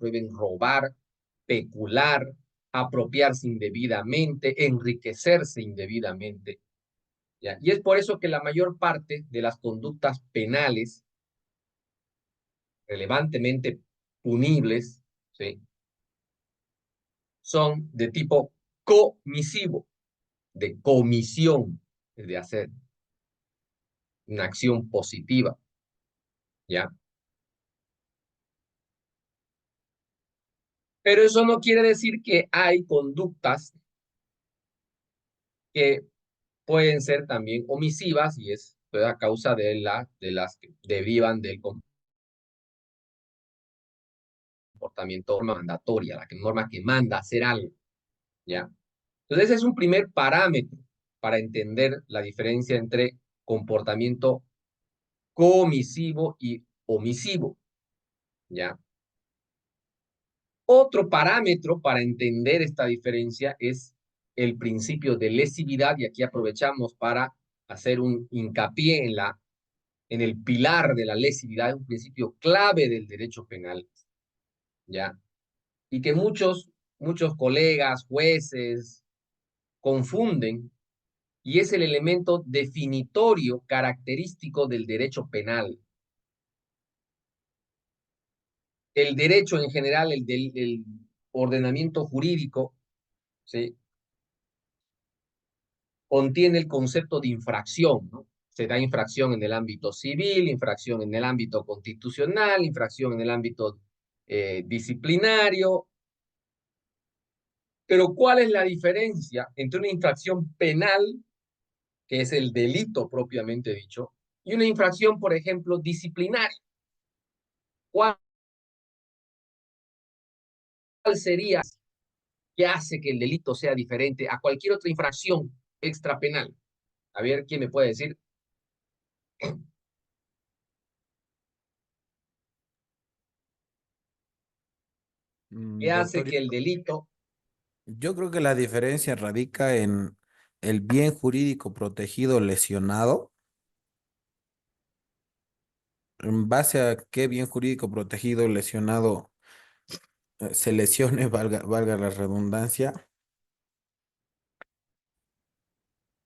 prohíben robar, pecular, apropiarse indebidamente, enriquecerse indebidamente. ¿Ya? Y es por eso que la mayor parte de las conductas penales relevantemente punibles, ¿sí?, son de tipo comisivo, de comisión, de hacer una acción positiva, ¿ya? Pero eso no quiere decir que hay conductas que pueden ser también omisivas y es a causa de las que derivan del comportamiento mandatoria, la norma que manda hacer algo, ¿ya? Entonces ese es un primer parámetro para entender la diferencia entre comportamiento comisivo y omisivo, ¿ya? Otro parámetro para entender esta diferencia es el principio de lesividad, y aquí aprovechamos para hacer un hincapié en el pilar de la lesividad, un principio clave del derecho penal, ¿ya? Y que muchos colegas, jueces, confunden, y es el elemento definitorio característico del derecho penal. El derecho en general, el ordenamiento jurídico, ¿sí?, contiene el concepto de infracción, ¿no? Se da infracción en el ámbito civil, infracción en el ámbito constitucional, infracción en el ámbito disciplinario. Pero ¿cuál es la diferencia entre una infracción penal, que es el delito propiamente dicho, y una infracción, por ejemplo, disciplinaria? ¿Cuál sería que hace que el delito sea diferente a cualquier otra infracción extrapenal? A ver, ¿quién me puede decir? ¿Qué hace Doctor, que el delito... yo creo que la diferencia radica en el bien jurídico protegido lesionado. En base a qué bien jurídico protegido lesionado se lesione, valga la redundancia.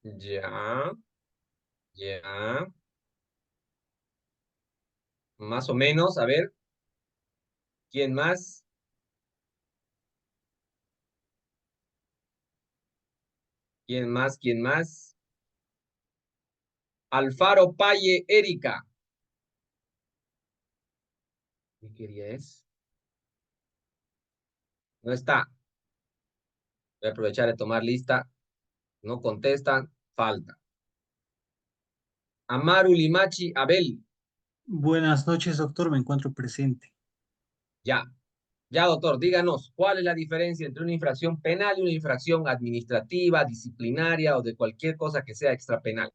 Ya, ya, más o menos, a ver, ¿quién más? ¿Quién más? ¿Quién más? Alfaro Paye Erika. ¿Qué quería es? No está. Voy a aprovechar de tomar lista. No contestan. Falta. Amaru Limachi Abel. Buenas noches, doctor. Me encuentro presente. Ya. Ya, doctor, díganos, ¿cuál es la diferencia entre una infracción penal y una infracción administrativa, disciplinaria o de cualquier cosa que sea extrapenal?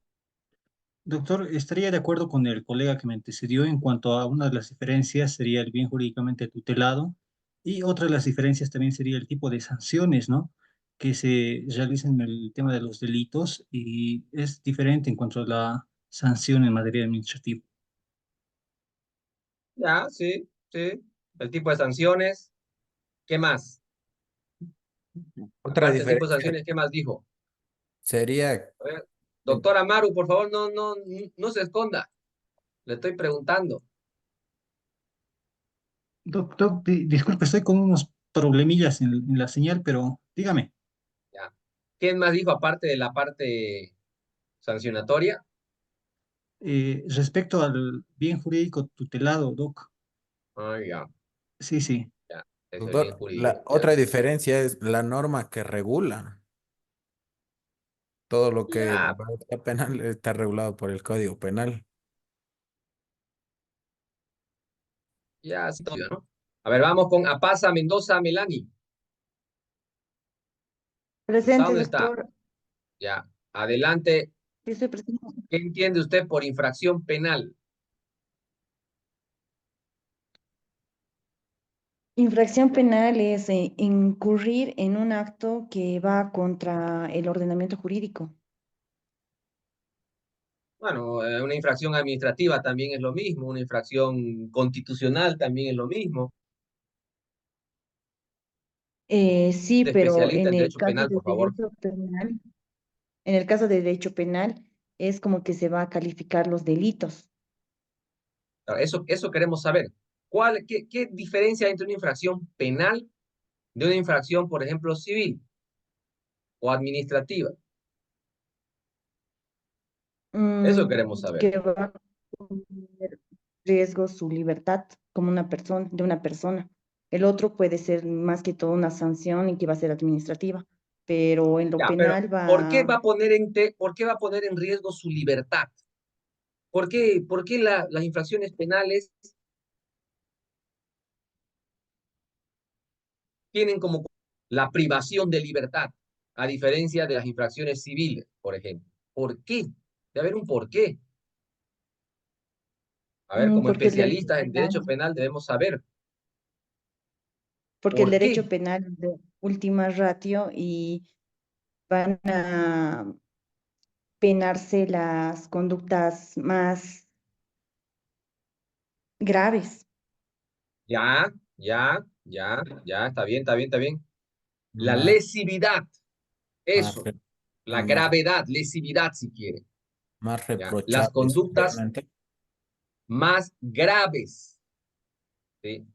Doctor, estaría de acuerdo con el colega que me antecedió en cuanto a una de las diferencias sería el bien jurídicamente tutelado y otra de las diferencias también sería el tipo de sanciones, ¿no?, que se realizan en el tema de los delitos y es diferente en cuanto a la sanción en materia administrativa. Ya, sí, sí. El tipo de sanciones. ¿Qué más? Otra Aparte del tipo de diferencia sanciones, ¿qué más dijo? sería, A ver, doctor Amaru, por favor, no se esconda. Le estoy preguntando. Doctor, disculpe, estoy con unos problemillas en la señal, pero dígame. Ya. ¿Quién más dijo aparte de la parte sancionatoria? Respecto al bien jurídico tutelado, doc. Ah, ya, Sí, sí. ya. Eso es bien doctor, jurídico, la ya. otra diferencia es la norma que regula. Todo lo que Ya, va a ser penal está regulado por el Código Penal. ya, sí, ¿no? A ver, vamos con Apasa Mendoza Melani. ¿Está Presente, dónde está? doctor. Ya. Adelante. Sí, estoy presente. ¿Qué entiende usted por infracción penal? Infracción penal es incurrir en un acto que va contra el ordenamiento jurídico. Bueno, una infracción administrativa también es lo mismo, una infracción constitucional también es lo mismo. Sí, De pero especialista en derecho penal, por favor. en el caso de derecho penal, es como que se va a calificar los delitos. Ahora, eso queremos saber. ¿Qué diferencia hay entre una infracción penal de una infracción, por ejemplo, civil o administrativa? Eso queremos saber. Que va a poner riesgo su libertad como una persona, de una persona. El otro puede ser más que todo una sanción y que va a ser administrativa, pero en lo Ya, pero penal ¿por qué va, va a poner por qué va a poner en riesgo su libertad? ¿Por qué las infracciones penales tienen como la privación de libertad, a diferencia de las infracciones civiles, por ejemplo? ¿Por qué? Debe haber un por qué. A ver, como porque el derecho especialistas en penal, derecho penal debemos saber porque el por qué. derecho penal es de última ratio y van a penarse las conductas más graves. Ya, está bien, está bien, está bien. La Más, lesividad, más, eso, re- la más, gravedad, lesividad si quiere, más ¿ya? Las reprochables, conductas obviamente. más graves, ¿sí?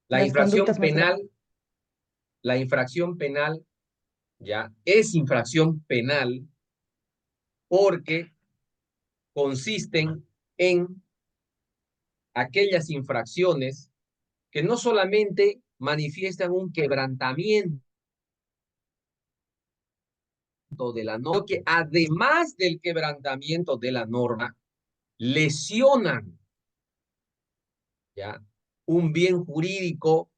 La Las infracción conductas más graves. penal, la infracción penal, ¿ya? Es infracción penal porque consisten en aquellas infracciones que no solamente manifiestan un quebrantamiento de la norma, sino que además del quebrantamiento de la norma, lesionan, ¿ya? Un bien jurídico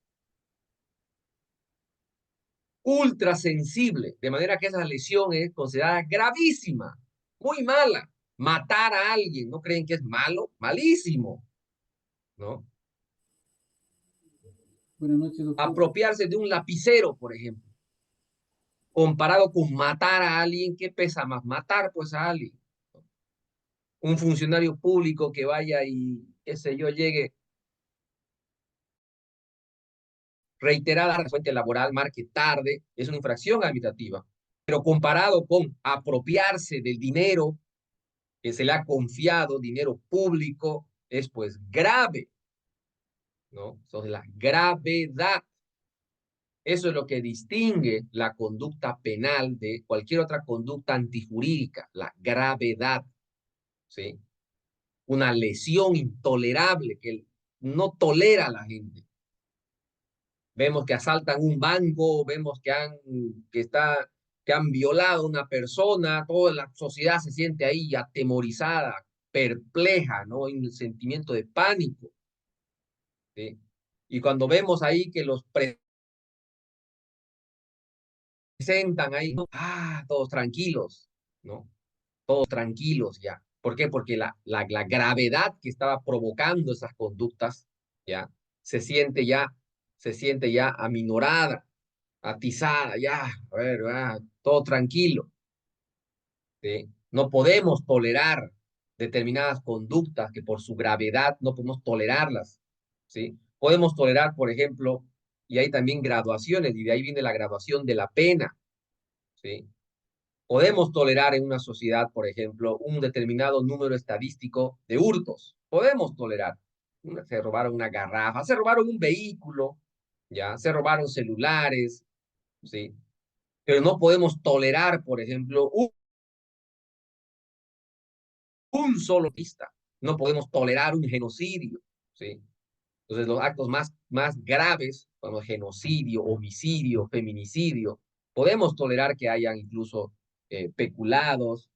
ultra sensible, de manera que esa lesión es considerada gravísima, muy mala. Matar a alguien, ¿no creen que es malo? Malísimo, ¿no? Buenas noches, doctor. Apropiarse de un lapicero, por ejemplo, comparado con matar a alguien, ¿qué pesa más? Matar, pues, a alguien. Un funcionario público que vaya y, qué sé yo, llegue reiterada la fuente laboral, marque tarde, es una infracción administrativa. Pero comparado con apropiarse del dinero que se le ha confiado, dinero público, es pues grave, ¿no? Entonces, la gravedad, eso es lo que distingue la conducta penal de cualquier otra conducta antijurídica, la gravedad, ¿sí? Una lesión intolerable que no tolera a la gente. Vemos que asaltan un banco, vemos que han violado a una persona, toda la sociedad se siente ahí atemorizada, perpleja, ¿no? Hay un sentimiento de pánico, ¿sí? Y cuando vemos ahí que los presentan ahí, ¿no? Todos tranquilos, ¿no? Todos tranquilos ya. ¿Por qué? Porque la gravedad que estaba provocando esas conductas, ya, se siente ya, se siente ya aminorada, atizada, ya, a ver, todo tranquilo, ¿sí? No podemos tolerar determinadas conductas que por su gravedad no podemos tolerarlas, ¿sí? Podemos tolerar, por ejemplo, y hay también graduaciones, y de ahí viene la graduación de la pena, ¿sí? Podemos tolerar en una sociedad, por ejemplo, un determinado número estadístico de hurtos. Podemos tolerar. Se robaron una garrafa, se robaron un vehículo, ya, se robaron celulares, ¿sí? Pero no podemos tolerar, por ejemplo, un solo pista. No podemos tolerar un genocidio, ¿sí? Entonces, los actos más graves, como genocidio, homicidio, feminicidio, podemos tolerar que hayan incluso peculados,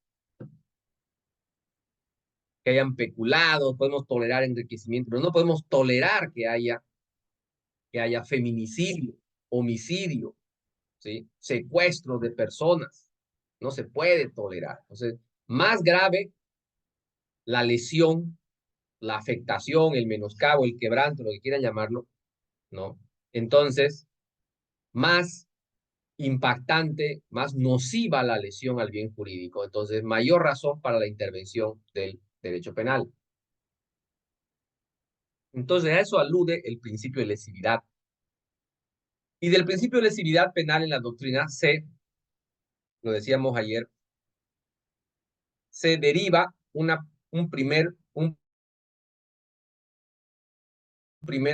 que hayan peculado, podemos tolerar enriquecimiento, pero no podemos tolerar que haya feminicidio, homicidio, ¿sí? Secuestro de personas. No se puede tolerar. Entonces, más grave la lesión, la afectación, el menoscabo, el quebranto, lo que quieran llamarlo, ¿no? Entonces, más impactante, más nociva la lesión al bien jurídico. Entonces, mayor razón para la intervención del derecho penal. Entonces, a eso alude el principio de lesividad. Y del principio de lesividad penal en la doctrina lo decíamos ayer, se deriva un primer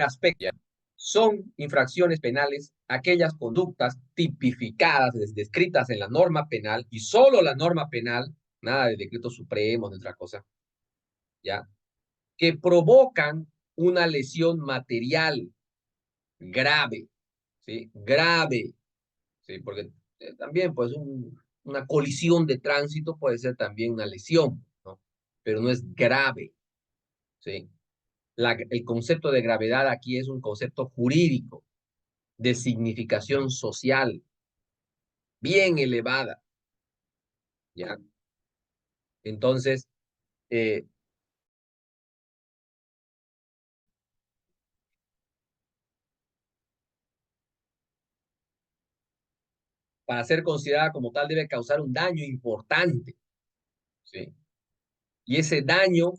aspecto. Son infracciones penales aquellas conductas tipificadas, descritas en la norma penal, y solo la norma penal, nada de decretos supremos, de otra cosa, ¿ya? Que provocan una lesión material grave, ¿sí? Grave, ¿sí? Porque también, pues, una colisión de tránsito puede ser también una lesión, ¿no? Pero no es grave, ¿sí? El concepto de gravedad aquí es un concepto jurídico de significación social bien elevada, ¿ya? Entonces, eh, para ser considerada como tal debe causar un daño importante, ¿sí? Y ese daño,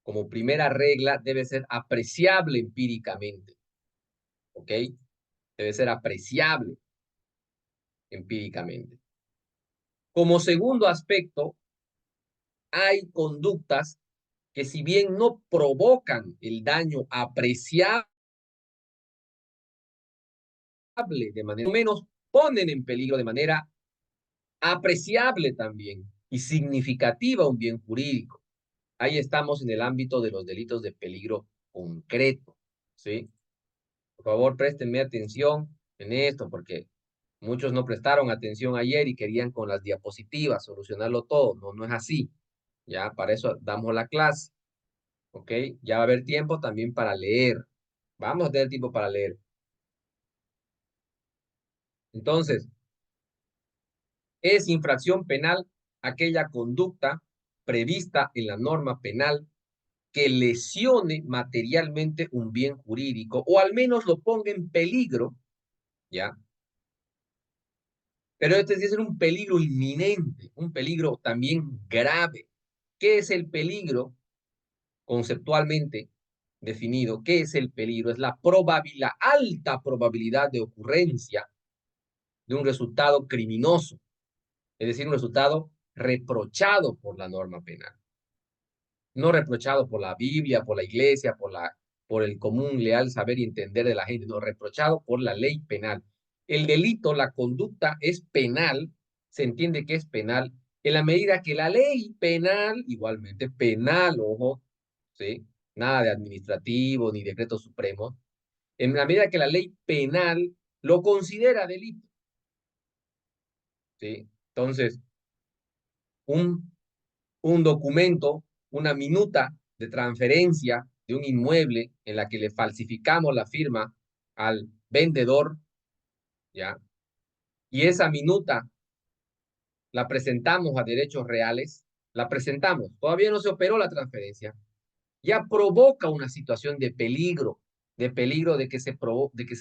como primera regla, debe ser apreciable empíricamente, ¿ok? Debe ser apreciable empíricamente. Como segundo aspecto, hay conductas que si bien no provocan el daño apreciable de manera, menos ponen en peligro de manera apreciable también y significativa un bien jurídico. Ahí estamos en el ámbito de los delitos de peligro concreto, ¿sí? Por favor, préstenme atención en esto, porque muchos no prestaron atención ayer y querían con las diapositivas solucionarlo todo. No, no es así. Ya, para eso damos la clase, ¿ok? Ya va a haber tiempo también para leer. Vamos a tener tiempo para leer. Entonces, es infracción penal aquella conducta prevista en la norma penal que lesione materialmente un bien jurídico o al menos lo ponga en peligro, ¿ya? Pero este sí es un peligro inminente, un peligro también grave. ¿Qué es el peligro conceptualmente definido? ¿Qué es el peligro? Es la alta probabilidad de ocurrencia de un resultado criminoso, es decir, un resultado reprochado por la norma penal. No reprochado por la Biblia, por la iglesia, por el común leal saber y entender de la gente, no, reprochado por la ley penal. El delito, la conducta es penal, se entiende que es penal, en la medida que la ley penal, igualmente penal, ojo, ¿sí? Nada de administrativo ni decreto supremo, en la medida que la ley penal lo considera delito, ¿sí? Entonces, un un documento, una minuta de transferencia de un inmueble en la que le falsificamos la firma al vendedor, ¿ya? Y esa minuta la presentamos a derechos reales, la presentamos, todavía no se operó la transferencia, ya provoca una situación de peligro de que se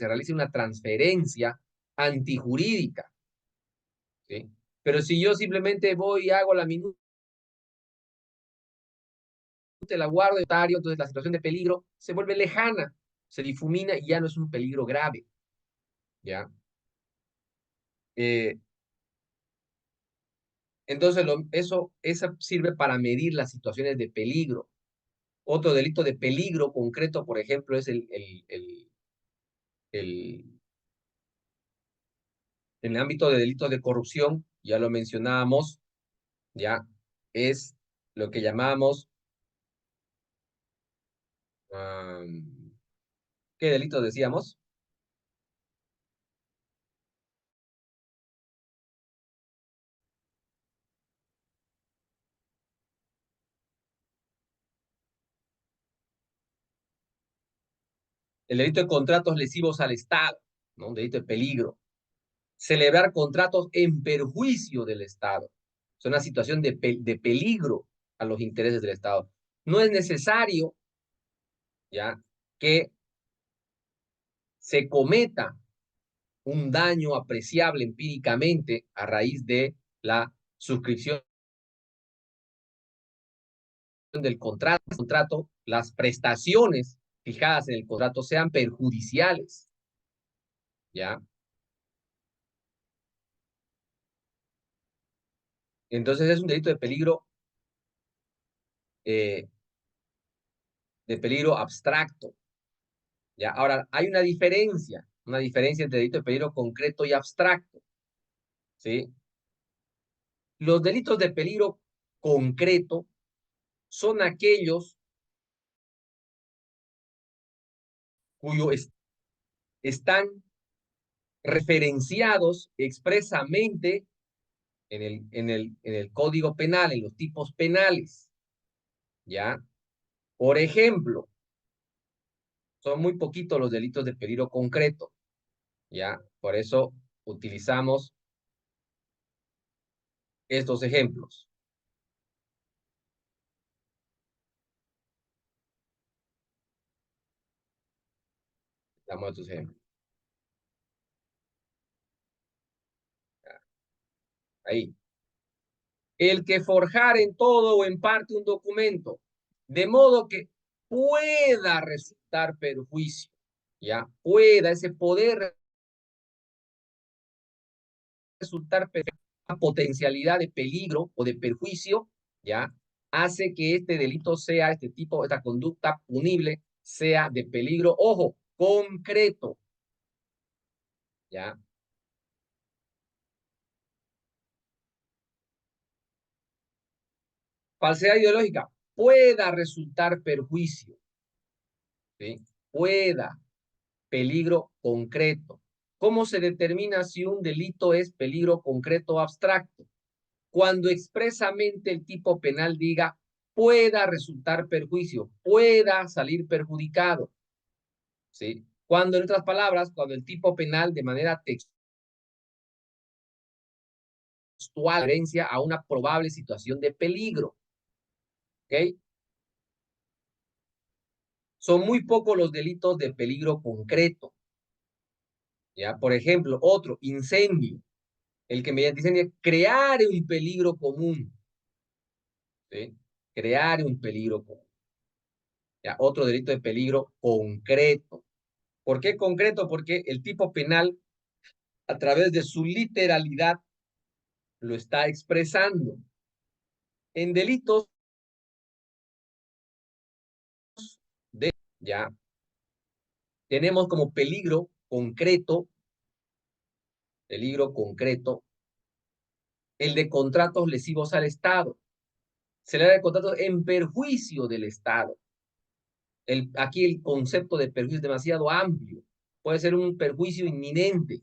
realice una transferencia antijurídica, ¿sí? Pero si yo simplemente voy y hago la minuta, la guardo de notario, entonces la situación de peligro se vuelve lejana, se difumina y ya no es un peligro grave, ¿ya? Eh, entonces, eso sirve para medir las situaciones de peligro. Otro delito de peligro concreto, por ejemplo, es el en el ámbito de delitos de corrupción, ya lo mencionábamos, ya, es lo que llamamos, ¿qué delito decíamos? El delito de contratos lesivos al Estado, ¿no? Un delito de peligro. Celebrar contratos en perjuicio del Estado. Es una situación de peligro a los intereses del Estado. No es necesario, ¿ya?, que se cometa un daño apreciable empíricamente a raíz de la suscripción del contrato, las prestaciones fijadas en el contrato sean perjudiciales. ¿ya? Entonces es un delito eh, de peligro abstracto, ¿ya? Ahora, hay una diferencia entre delito de peligro concreto y abstracto, ¿sí? Los delitos de peligro concreto son aquellos cuyos están referenciados expresamente en el Código Penal, en los tipos penales, ¿ya? Por ejemplo, son muy poquitos los delitos de peligro concreto, ¿ya? Por eso utilizamos estos ejemplos. Damos estos ejemplos. Ahí. El que forjar en todo o en parte un documento, de modo que pueda resultar perjuicio, ¿ya? Pueda, ese poder resultar una potencialidad de peligro o de perjuicio, ¿ya? Hace que este delito sea, esta conducta punible sea de peligro, ojo, concreto, ¿ya? Falsedad ideológica, pueda resultar perjuicio, ¿sí? Pueda, peligro concreto. ¿Cómo se determina si un delito es peligro concreto o abstracto? Cuando expresamente el tipo penal diga pueda resultar perjuicio, pueda salir perjudicado, ¿sí? Cuando, en otras palabras, cuando el tipo penal de manera textual referencia a una probable situación de peligro, ¿ok? Son muy pocos los delitos de peligro concreto, ¿ya? Por ejemplo, otro, incendio. El que mediante incendio crear un peligro común, ¿sí? Crear un peligro común. ¿Ya? Otro delito de peligro concreto. ¿Por qué concreto? Porque el tipo penal, a través de su literalidad, lo está expresando. En delitos ya tenemos como peligro concreto, el de contratos lesivos al Estado. Se le da de contratos en perjuicio del Estado. Aquí el concepto de perjuicio es demasiado amplio. Puede ser un perjuicio inminente,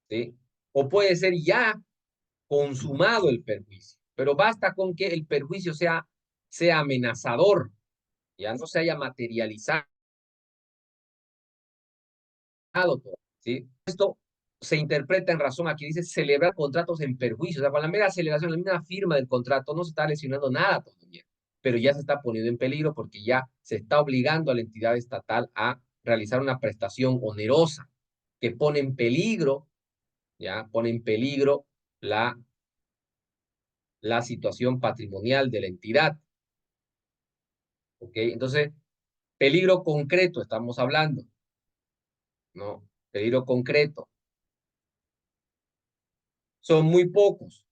¿sí? O puede ser ya consumado el perjuicio. Pero basta con que el perjuicio sea amenazador, ya no se haya materializado, ¿sí? Esto se interpreta en razón, aquí dice celebrar contratos en perjuicio. O sea, con la mera celebración, la misma firma del contrato, no se está lesionando nada todavía, pero ya se está poniendo en peligro porque ya se está obligando a la entidad estatal a realizar una prestación onerosa que pone en peligro, ya pone en peligro la situación patrimonial de la entidad. ¿Ok? Entonces, peligro concreto estamos hablando, ¿no? Peligro concreto. Son muy pocos.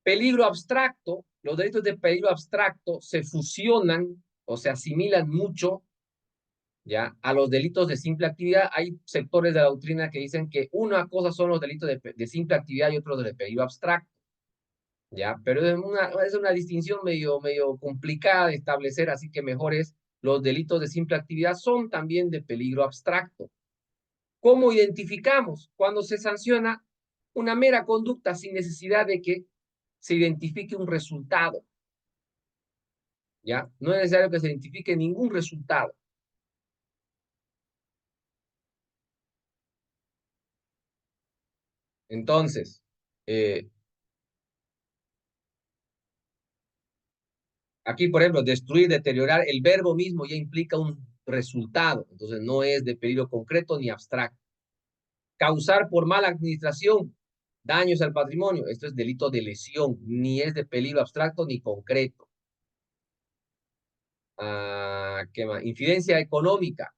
Peligro abstracto, los delitos de peligro abstracto se fusionan o se asimilan mucho, ¿ya? A los delitos de simple actividad. Hay sectores de la doctrina que dicen que una cosa son los delitos de simple actividad y otros de peligro abstracto, ¿ya? Pero es una distinción medio complicada de establecer, así que mejor es los delitos de simple actividad son también de peligro abstracto. ¿Cómo identificamos? Cuando se sanciona una mera conducta sin necesidad de que se identifique un resultado, ¿ya? No es necesario que se identifique ningún resultado. Entonces, aquí, por ejemplo, destruir, deteriorar, el verbo mismo ya implica un resultado, entonces no es de peligro concreto ni abstracto. Causar por mala administración daños al patrimonio, esto es delito de lesión, ni es de peligro abstracto ni concreto. ¿Qué más? Infidencia económica.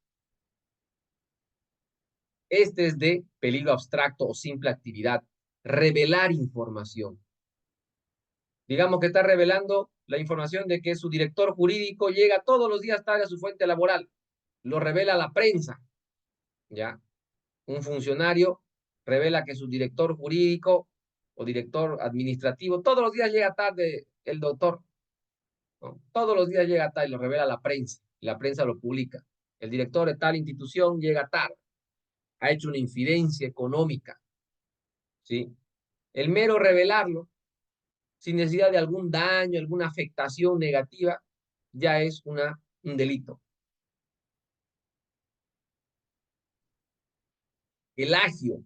Este es de peligro abstracto o simple actividad. Revelar información. Digamos que está revelando la información de que su director jurídico llega todos los días tarde a su fuente laboral. Lo revela a la prensa. ¿Ya? Un funcionario revela que su director jurídico o director administrativo todos los días llega tarde el doctor, ¿no? Todos los días llega tarde y lo revela a la prensa. Y la prensa lo publica. El director de tal institución llega tarde. Ha hecho una infidencia económica. ¿Sí? El mero revelarlo, sin necesidad de algún daño, alguna afectación negativa, ya es un delito. El agio.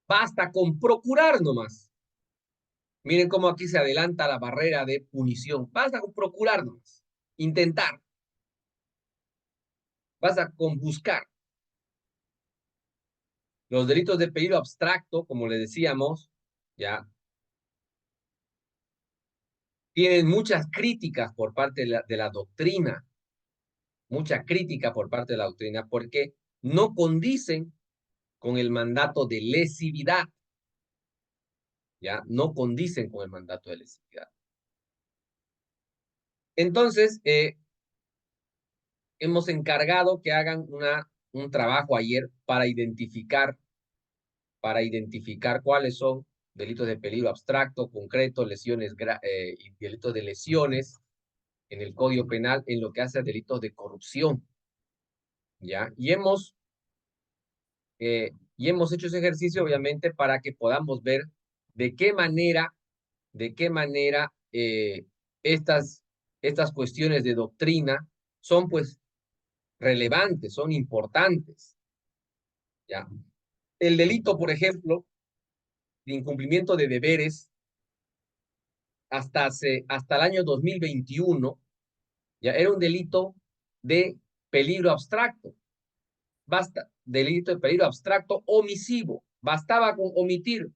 Basta con procurar nomás. Miren cómo aquí se adelanta la barrera de punición. Basta con procurar nomás. Intentar. Basta con buscar. Los delitos de peligro abstracto, como le decíamos, ya tienen muchas críticas por parte de la doctrina. Mucha crítica por parte de la doctrina porque no condicen con el mandato de lesividad. Ya no condicen con el mandato de lesividad. Entonces, hemos encargado que hagan un trabajo ayer para identificar cuáles son delitos de peligro abstracto, concreto, lesiones y delitos de lesiones en el Código Penal en lo que hace a delitos de corrupción. ¿Ya? Y hemos hecho ese ejercicio, obviamente, para que podamos ver de qué manera estas cuestiones de doctrina son, pues, relevantes, son importantes. ¿Ya? El delito, por ejemplo, de incumplimiento de deberes, hasta el año 2021, ya era un delito de peligro abstracto. Delito de peligro abstracto omisivo. Bastaba con omitir,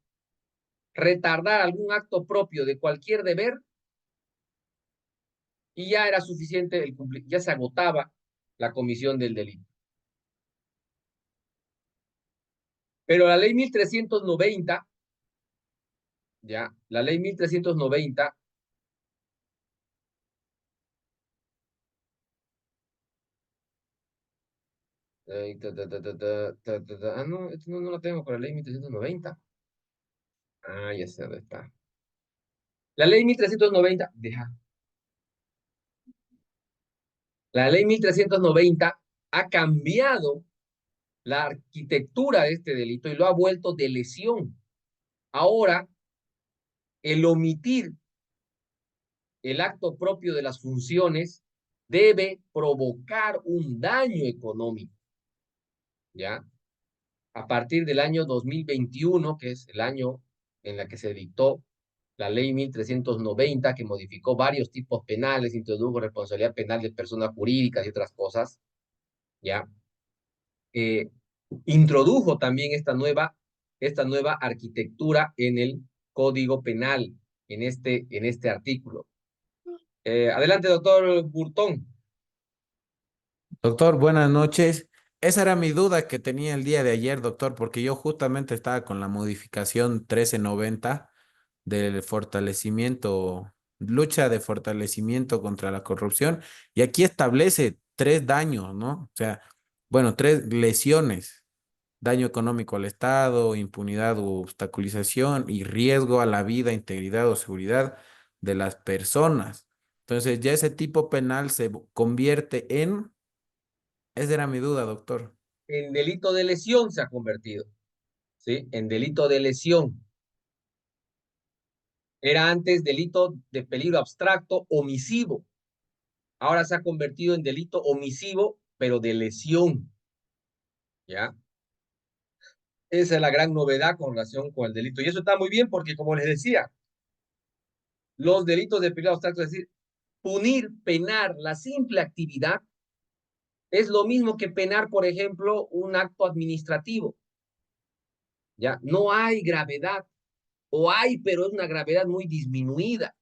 retardar algún acto propio de cualquier deber y ya era suficiente, ya se agotaba la comisión del delito. Pero la ley 1390, ya, la ley 1390, no, esto no la tengo con la ley 1390. Ah, ya sé dónde está. La ley 1390, la ley 1390 ha cambiado la arquitectura de este delito y lo ha vuelto de lesión. Ahora, el omitir el acto propio de las funciones debe provocar un daño económico. ¿Ya? A partir del año 2021, que es el año en la que se dictó la ley 1390, que modificó varios tipos penales, introdujo responsabilidad penal de personas jurídicas y otras cosas, ¿ya? Introdujo también esta nueva arquitectura en el Código Penal, en este artículo. Adelante, doctor Burtón. Doctor, buenas noches. Esa era mi duda que tenía el día de ayer, doctor, porque yo justamente estaba con la modificación 1390 del fortalecimiento, lucha de fortalecimiento contra la corrupción, y aquí establece 3 daños, ¿no? O sea, bueno, 3 lesiones: daño económico al Estado, impunidad u obstaculización y riesgo a la vida, integridad o seguridad de las personas. Entonces, ya ese tipo penal se convierte en... Esa era mi duda, doctor. En delito de lesión se ha convertido, ¿sí? En delito de lesión. Era antes delito de peligro abstracto omisivo. Ahora se ha convertido en delito omisivo, pero de lesión. ¿Ya? Esa es la gran novedad con relación con el delito. Y eso está muy bien porque, como les decía, los delitos de peligro abstracto, es decir, punir, penar la simple actividad, es lo mismo que penar, por ejemplo, un acto administrativo. ¿Ya? No hay gravedad, o hay, pero es una gravedad muy disminuida.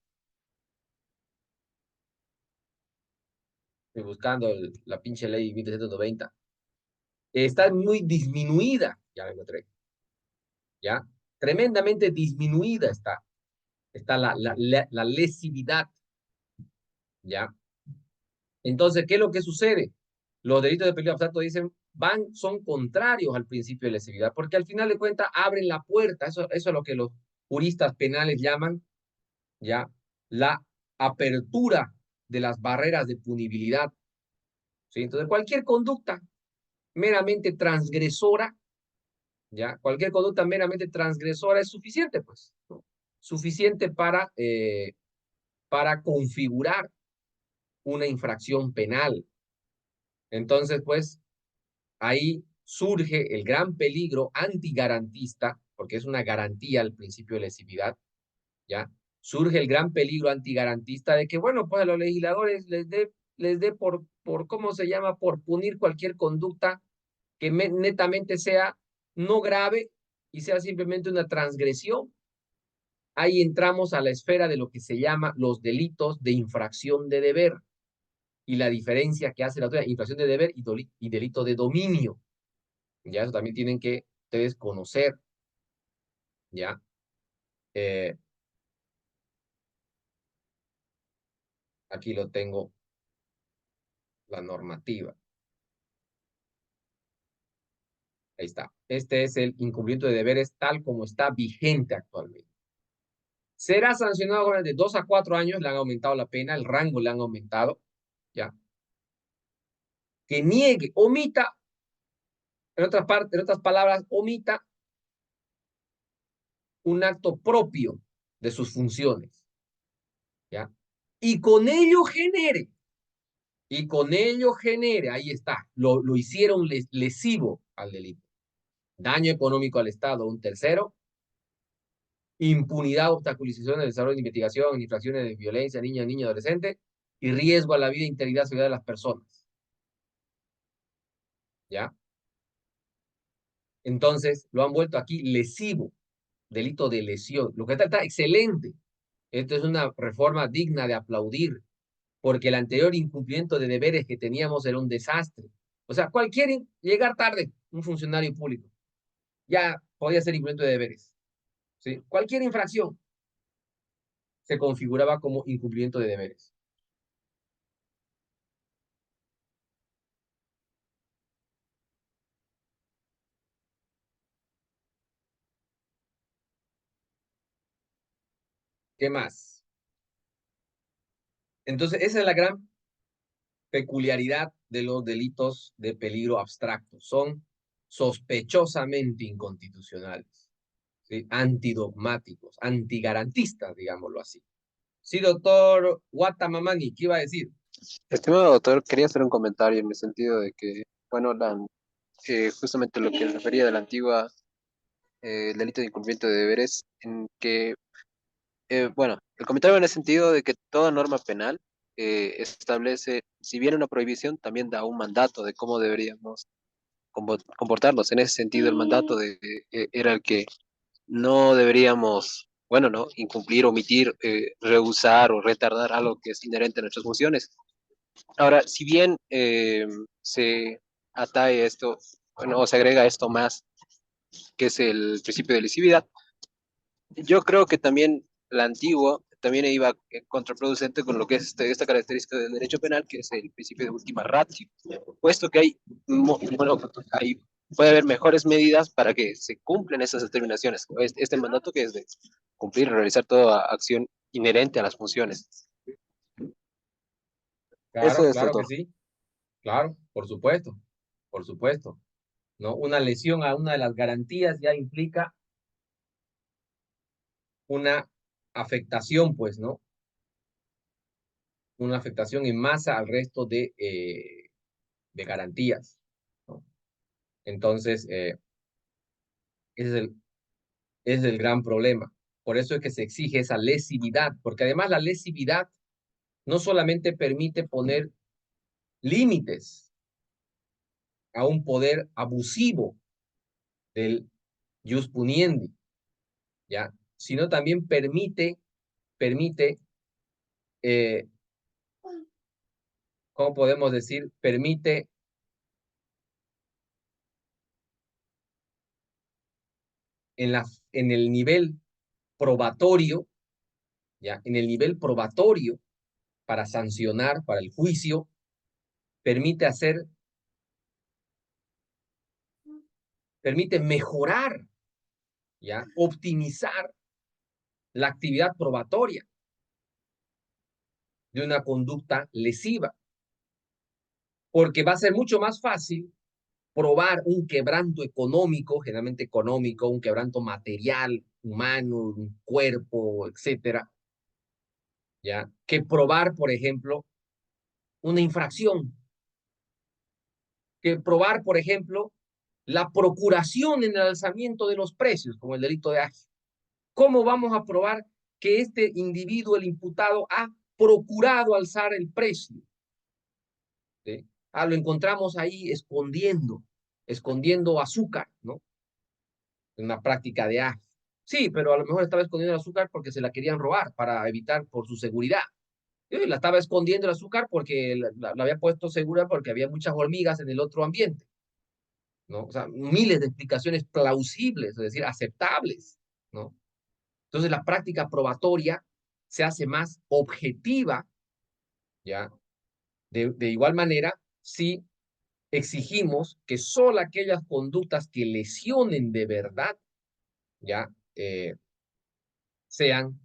Estoy buscando la pinche ley 1790. está muy disminuida, ya la encontré, ¿ya? Tremendamente disminuida está la lesividad, ¿ya? Entonces, ¿qué es lo que sucede? Los delitos de peligro abstracto dicen, son contrarios al principio de lesividad, porque al final de cuentas abren la puerta, eso es lo que los juristas penales llaman, ¿ya? La apertura de las barreras de punibilidad, ¿sí? Entonces, cualquier conducta meramente transgresora, ¿ya? Cualquier conducta meramente transgresora es suficiente, pues, ¿no? Suficiente para configurar una infracción penal. Entonces, pues, ahí surge el gran peligro antigarantista, porque es una garantía al principio de lesividad, ¿ya? Surge el gran peligro antigarantista de que, bueno, pues a los legisladores les dé ¿cómo se llama? Por punir cualquier conducta que netamente sea no grave y sea simplemente una transgresión. Ahí entramos a la esfera de lo que se llama los delitos de infracción de deber y la diferencia que hace la otra, infracción de deber y delito de dominio. Ya eso también tienen que ustedes conocer, ¿ya? Eh, Aquí lo tengo, la normativa. Ahí está. Este es el incumplimiento de deberes tal como está vigente actualmente. Será sancionado con de 2 a 4 años, le han aumentado la pena, el rango le han aumentado, ¿ya? Que niegue, omita, en otras palabras, omita un acto propio de sus funciones, ¿ya? Y con ello genere, ahí está, lo hicieron lesivo al delito. Daño económico al Estado, un tercero. Impunidad, obstaculización del desarrollo de investigación, infracciones de violencia, niño, adolescente, y riesgo a la vida, integridad, seguridad de las personas. ¿Ya? Entonces, lo han vuelto aquí lesivo, delito de lesión. Lo que está excelente. Esto es una reforma digna de aplaudir, porque el anterior incumplimiento de deberes que teníamos era un desastre. O sea, llegar tarde, un funcionario público, ya podía ser incumplimiento de deberes. ¿Sí? Cualquier infracción se configuraba como incumplimiento de deberes. ¿Qué más? Entonces, esa es la gran peculiaridad de los delitos de peligro abstracto. Son sospechosamente inconstitucionales, ¿sí? Antidogmáticos, antigarantistas, digámoslo así. Sí, doctor Watamamani, ¿qué iba a decir? Estimado doctor, quería hacer un comentario en el sentido de que, bueno, justamente lo que refería de la antigua delito de incumplimiento de deberes, en que, bueno, el comentario en el sentido de que toda norma penal establece, si bien una prohibición, también da un mandato de cómo deberíamos comportarnos. En ese sentido, el mandato era el que no deberíamos, bueno, no, incumplir, omitir, rehusar o retardar algo que es inherente a nuestras funciones. Ahora, si bien se atae esto, bueno, o se agrega esto más, que es el principio de lesividad, yo creo que también la antigua también iba contraproducente con lo que es esta característica del derecho penal, que es el principio de última ratio, puesto que bueno, puede haber mejores medidas para que se cumplan esas determinaciones. Este mandato que es de cumplir, realizar toda acción inherente a las funciones. Eso Claro, es, claro que doctor. sí. Claro, por supuesto. ¿No? Una lesión a una de las garantías ya implica una afectación, pues, ¿no? Una afectación en masa al resto de garantías, ¿no? Entonces, ese es ese es el gran problema. Por eso es que se exige esa lesividad, porque además la lesividad no solamente permite poner límites a un poder abusivo del jus puniendi, ¿ya? Sino también permite, eh, ¿cómo podemos decir? Permite en el nivel probatorio, ¿ya? En el nivel probatorio para sancionar, para el juicio, permite mejorar, ¿ya? Optimizar la actividad probatoria de una conducta lesiva, porque va a ser mucho más fácil probar un quebranto económico, generalmente económico, un quebranto material, humano, un cuerpo, etcétera, ¿ya? Que probar, por ejemplo, una infracción, que probar, por ejemplo, la procuración en el alzamiento de los precios, como el delito de agio. ¿Cómo vamos a probar que este individuo, el imputado, ha procurado alzar el precio? ¿Sí? Lo encontramos ahí escondiendo azúcar, ¿no? En una práctica de agio. Sí, pero a lo mejor estaba escondiendo el azúcar porque se la querían robar para evitar por su seguridad. Y la estaba escondiendo el azúcar porque la había puesto segura porque había muchas hormigas en el otro ambiente, ¿no? O sea, miles de explicaciones plausibles, es decir, aceptables, ¿no? Entonces la práctica probatoria se hace más objetiva, ¿ya? De igual manera, si exigimos que solo aquellas conductas que lesionen de verdad, ¿ya? Sean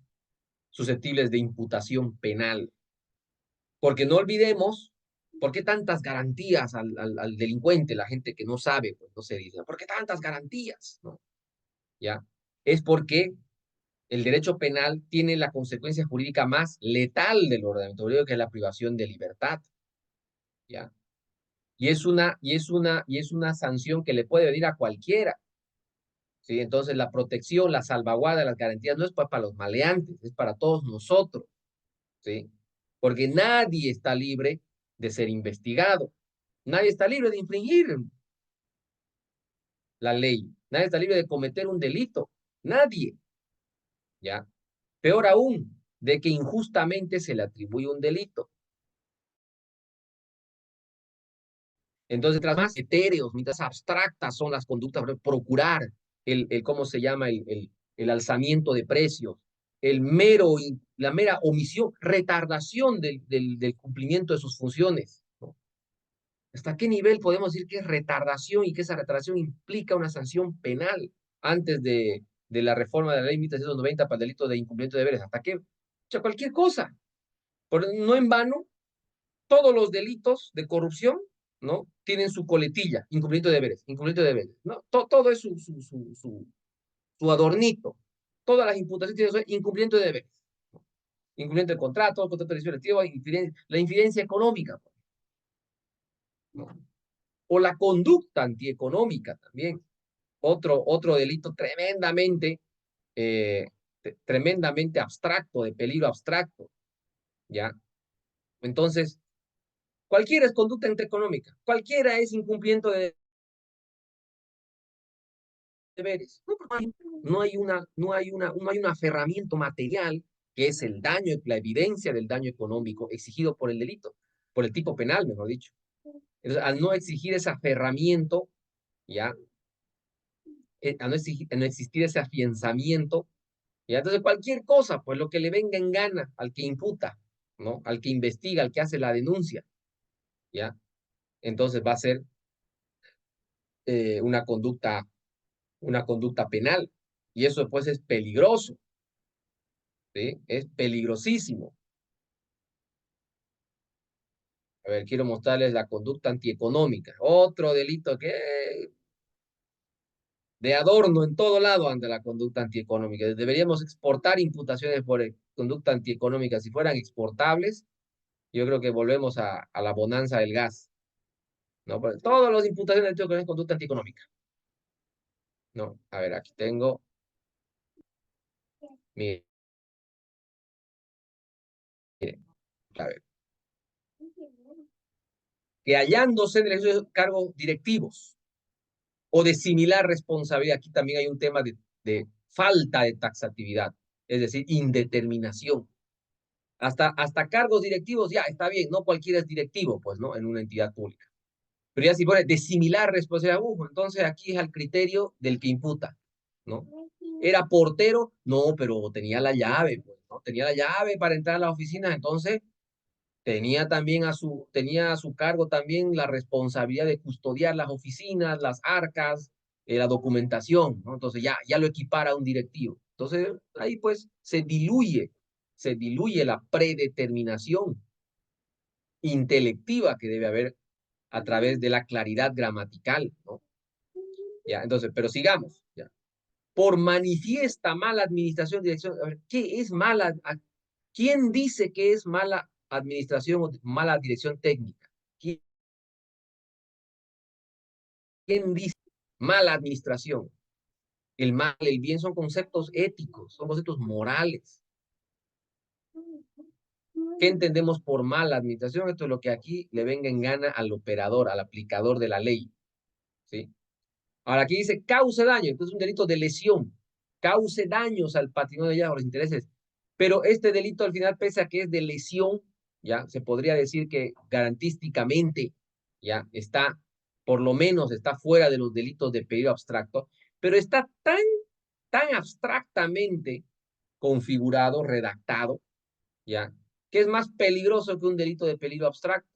susceptibles de imputación penal. Porque no olvidemos, ¿por qué tantas garantías al delincuente? La gente que no sabe, pues no se dice, ¿por qué tantas garantías? ¿No? ¿Ya? Es porque el derecho penal tiene la consecuencia jurídica más letal del ordenamiento jurídico, que es la privación de libertad, ¿ya? Y es una sanción que le puede venir a cualquiera, ¿sí? Entonces la protección, la salvaguarda, las garantías no es para los maleantes, es para todos nosotros, ¿sí? Porque nadie está libre de ser investigado, nadie está libre de infringir la ley, nadie está libre de cometer un delito, nadie, ¿ya? Peor aún, de que injustamente se le atribuye un delito. Entonces, mientras más etéreos, mientras abstractas son las conductas, procurar ¿cómo se llama? El alzamiento de precios, la mera omisión, retardación del cumplimiento de sus funciones, ¿no? ¿Hasta qué nivel podemos decir que es retardación y que esa retardación implica una sanción penal antes de la reforma de la ley 1790 para el delito de incumplimiento de deberes? ¿Hasta qué? O sea, cualquier cosa. No en vano, todos los delitos de corrupción, ¿no? Tienen su coletilla, incumplimiento de deberes, ¿no? Todo es su adornito. Todas las imputaciones tienen su incumplimiento de deberes, ¿no? Incumplimiento de contrato de selectivo, la infidencia económica, ¿no? O la conducta antieconómica también, otro delito tremendamente abstracto, de peligro abstracto, ¿ya? Entonces, cualquiera es conducta antieconómica, cualquiera es incumplimiento de deberes. No hay un aferramiento material que es el daño, la evidencia del daño económico exigido por el delito, por el tipo penal, mejor dicho. Entonces, al no exigir ese aferramiento, ¿ya? Al no existir ese afianzamiento, ¿ya? Entonces cualquier cosa, pues lo que le venga en gana al que imputa, ¿no? Al que investiga, al que hace la denuncia, ¿ya? Entonces va a ser una conducta penal. Y eso pues es peligroso, ¿sí? Es peligrosísimo. A ver, quiero mostrarles la conducta antieconómica. Otro delito que de adorno en todo lado ante la conducta antieconómica. Deberíamos exportar imputaciones por conducta antieconómica. Si fueran exportables, yo creo que volvemos a la bonanza del gas, ¿no? Porque todos los imputaciones de conducta antieconómica, ¿no? A ver, aquí tengo. Mire, a ver. Que hallándose en el ejercicio de cargos directivos o de similar responsabilidad, aquí también hay un tema de falta de taxatividad, es decir, indeterminación. Hasta cargos directivos, ya, está bien, no cualquiera es directivo, pues, ¿no? En una entidad pública. Pero ya si pone de similar responsabilidad, entonces aquí es al criterio del que imputa, ¿no? ¿Era portero? No, pero tenía la llave, pues, ¿no? Tenía la llave para entrar a la oficina, entonces tenía a su cargo también la responsabilidad de custodiar las oficinas, las arcas, la documentación, ¿no? Entonces ya lo equipara a un directivo. Entonces ahí pues se diluye la predeterminación intelectiva que debe haber a través de la claridad gramatical, ¿no? Ya, entonces, pero sigamos, ya. Por manifiesta mala administración, dirección, a ver, ¿qué es mala? ¿Quién dice que es mala administración o mala dirección técnica? ¿Quién dice mala administración? El mal, el bien son conceptos éticos, son conceptos morales. ¿Qué entendemos por mala administración? Esto es lo que aquí le venga en gana al operador, al aplicador de la ley, ¿sí? Ahora aquí dice cause daño, entonces es un delito de lesión, cause daños al patrimonio de ella o los intereses. Pero este delito al final, pese a que es de lesión, ya se podría decir que garantísticamente ya está, por lo menos está fuera de los delitos de peligro abstracto, pero está tan abstractamente configurado, redactado, ya, que es más peligroso que un delito de peligro abstracto.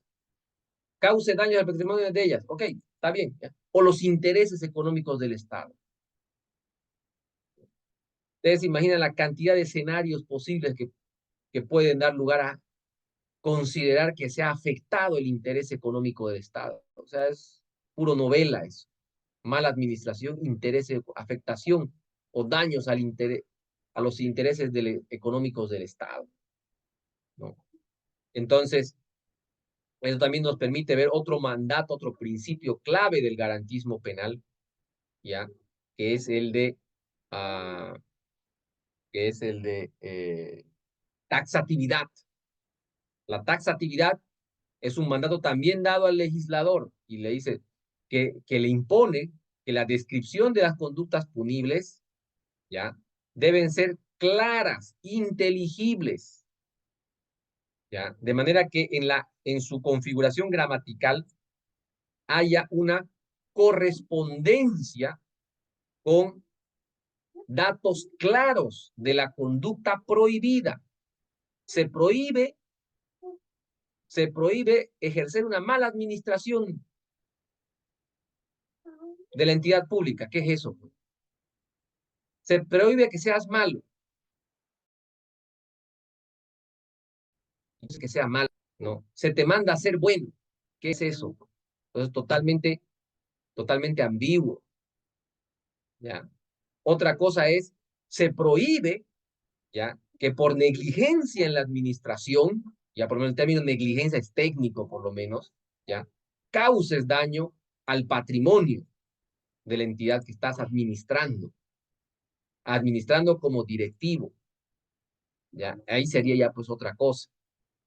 Cause daños al patrimonio de ellas, ok, está bien, ¿ya? O los intereses económicos del Estado. Ustedes se imaginan la cantidad de escenarios posibles que pueden dar lugar a considerar que se ha afectado el interés económico del Estado. O sea, es puro novela eso. Mala administración, interés, afectación o daños al interés, a los intereses económicos del Estado, ¿no? Entonces, eso también nos permite ver otro mandato, otro principio clave del garantismo penal, ¿ya? Que es el de, ah, que es el de taxatividad. La taxatividad es un mandato también dado al legislador y le dice que le impone que la descripción de las conductas punibles, ¿ya? Deben ser claras, inteligibles, ¿ya? De manera que en su configuración gramatical haya una correspondencia con datos claros de la conducta prohibida. Se prohíbe, se prohíbe ejercer una mala administración de la entidad pública. ¿Qué es eso? Se prohíbe que seas malo. Entonces, que sea malo, ¿no? Se te manda a ser bueno. ¿Qué es eso? Entonces, totalmente ambiguo, ¿ya? Otra cosa es, se prohíbe, ¿ya? Que por negligencia en la administración, ya por lo menos el término negligencia es técnico, por lo menos, ¿ya? Causes daño al patrimonio de la entidad que estás administrando como directivo, ¿ya? Ahí sería ya pues otra cosa,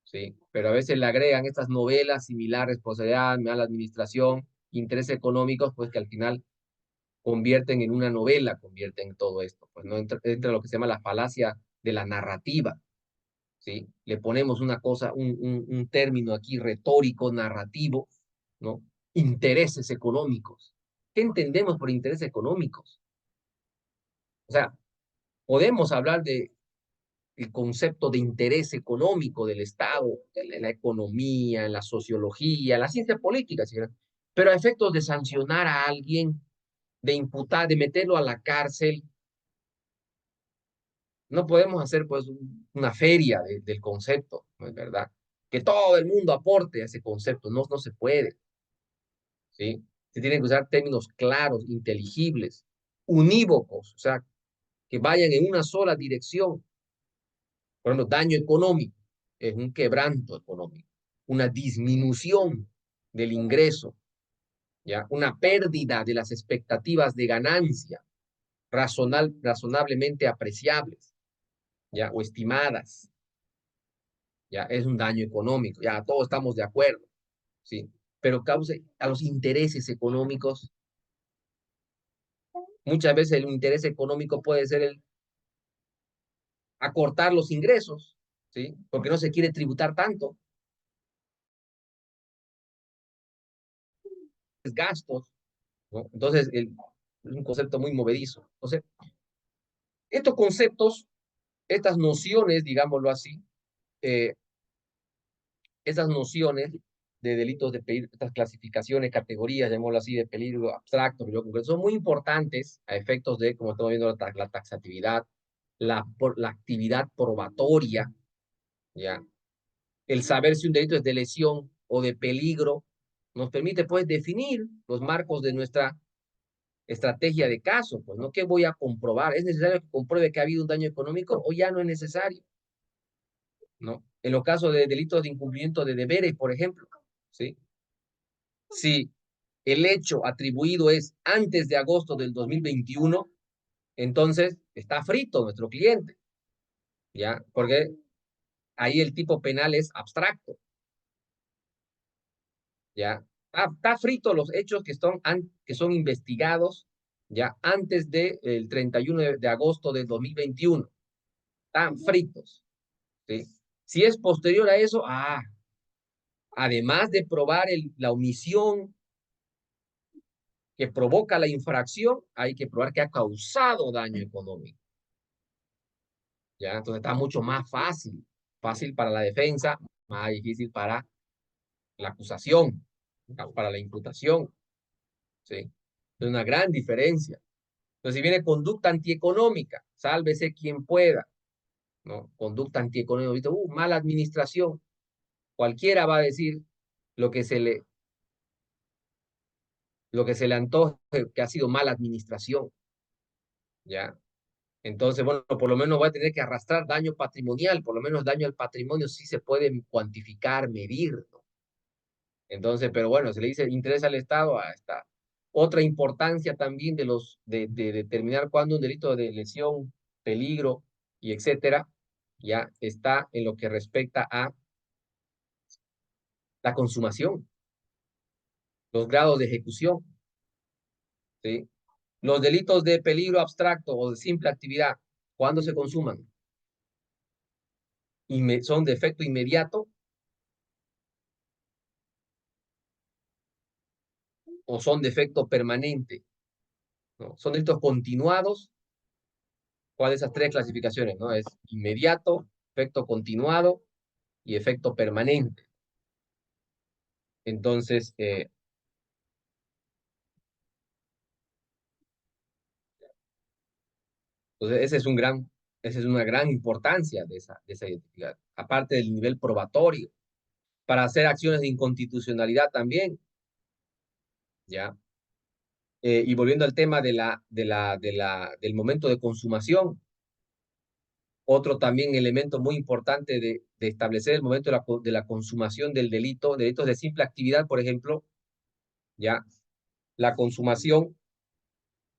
¿sí? Pero a veces le agregan estas novelas similares, responsabilidad, mala administración, intereses económicos, pues que al final convierten en una novela, convierten todo esto, pues no entra lo que se llama la falacia de la narrativa, ¿sí? Le ponemos una cosa, un término aquí retórico, narrativo, ¿no? Intereses económicos. ¿Qué entendemos por intereses económicos? O sea, podemos hablar de el concepto de interés económico del Estado, en la economía, en la sociología, en la ciencia política, ¿sí? Pero a efectos de sancionar a alguien, de imputar, de meterlo a la cárcel, no podemos hacer pues una feria del concepto, ¿no es verdad? Que todo el mundo aporte a ese concepto, no se puede, ¿sí? Se tienen que usar términos claros, inteligibles, unívocos, o sea, que vayan en una sola dirección. Por ejemplo, daño económico es un quebranto económico, una disminución del ingreso, ¿ya? Una pérdida de las expectativas de ganancia razonablemente apreciables, ¿ya? O estimadas, ¿ya? Es un daño económico, ya todos estamos de acuerdo, ¿sí? Pero cause a los intereses económicos, muchas veces el interés económico puede ser el acortar los ingresos, ¿sí? Porque no se quiere tributar tanto, gastos, ¿no? Entonces, es un concepto muy movedizo. Entonces, Estos conceptos, estas nociones, digámoslo así, eh, esas nociones de delitos de peligro, estas clasificaciones, categorías, llamémoslo así, de peligro abstracto, peligro concreto, son muy importantes a efectos de, como estamos viendo, la taxatividad, la actividad probatoria, ¿ya? El saber si un delito es de lesión o de peligro nos permite, pues, definir los marcos de nuestra estrategia de caso, pues, ¿no? ¿Qué voy a comprobar? ¿Es necesario que compruebe que ha habido un daño económico o ya no es necesario? ¿No? En los casos de delitos de incumplimiento de deberes, por ejemplo, ¿sí? Si el hecho atribuido es antes de agosto del 2021, entonces está frito nuestro cliente, ¿ya? Porque ahí el tipo penal es abstracto, ¿ya? Está frito los hechos que son investigados, ¿ya? Antes del 31 de agosto del 2021. Están fritos, ¿sí? Si es posterior a eso, además de probar la omisión que provoca la infracción, hay que probar que ha causado daño económico. ¿Ya? Entonces está mucho más fácil para la defensa, más difícil para la acusación, para la imputación, ¿sí? Es una gran diferencia. Entonces, si viene conducta antieconómica, sálvese quien pueda, ¿no? Conducta antieconómica, mala administración, cualquiera va a decir lo que se le, lo que se le antoje que ha sido mala administración, ¿ya? Entonces, bueno, por lo menos va a tener que arrastrar daño patrimonial, por lo menos daño al patrimonio sí se puede cuantificar, medir, ¿no? Entonces, pero bueno, se le dice interés al Estado, está. Otra importancia también de determinar cuándo un delito de lesión, peligro y etcétera, ya está en lo que respecta a la consumación, los grados de ejecución, ¿sí? Los delitos de peligro abstracto o de simple actividad, ¿cuándo se consuman? ¿Son de efecto inmediato o son de efecto permanente? ¿No? ¿Son delitos continuados? ¿Cuál de esas tres clasificaciones? ¿No? Es inmediato, efecto continuado y efecto permanente. Entonces, esa es una gran importancia de esa identidad. Aparte del nivel probatorio, para hacer acciones de inconstitucionalidad también, ¿ya? Y volviendo al tema del momento de consumación, otro también elemento muy importante de establecer el momento de la consumación del delito, delitos de simple actividad, por ejemplo, ya, la consumación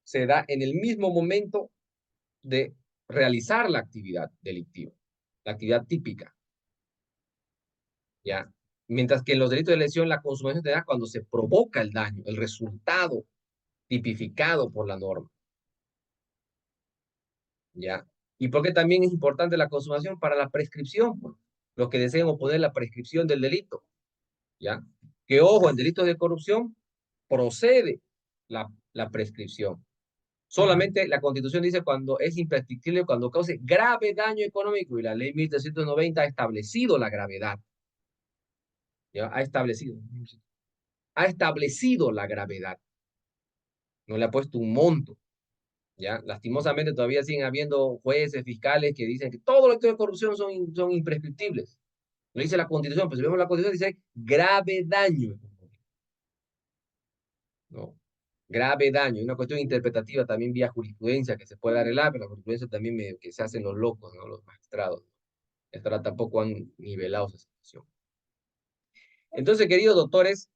se da en el mismo momento de realizar la actividad delictiva, la actividad típica, ya. Mientras que en los delitos de lesión la consumación se da cuando se provoca el daño, el resultado tipificado por la norma, ya. ¿Y por qué también es importante la consumación? Para la prescripción, pues, los que deseen oponer la prescripción del delito, ¿ya? Que ojo, en delitos de corrupción procede la prescripción. Solamente la Constitución dice cuando es imprescriptible, cuando cause grave daño económico, y la ley 1390 ha establecido la gravedad. ¿Ya? Ha establecido la gravedad. No le ha puesto un monto. ¿Ya? Lastimosamente todavía siguen habiendo jueces, fiscales que dicen que todos los actos de corrupción son imprescriptibles. Lo dice la Constitución, pero si vemos la Constitución dice grave daño económico. ¿No? Grave daño, una cuestión interpretativa también vía jurisprudencia que se puede arreglar, pero la jurisprudencia también medio que se hacen los locos, ¿no? Los magistrados. Hasta ahora tampoco han nivelado esa situación. Entonces, queridos doctores,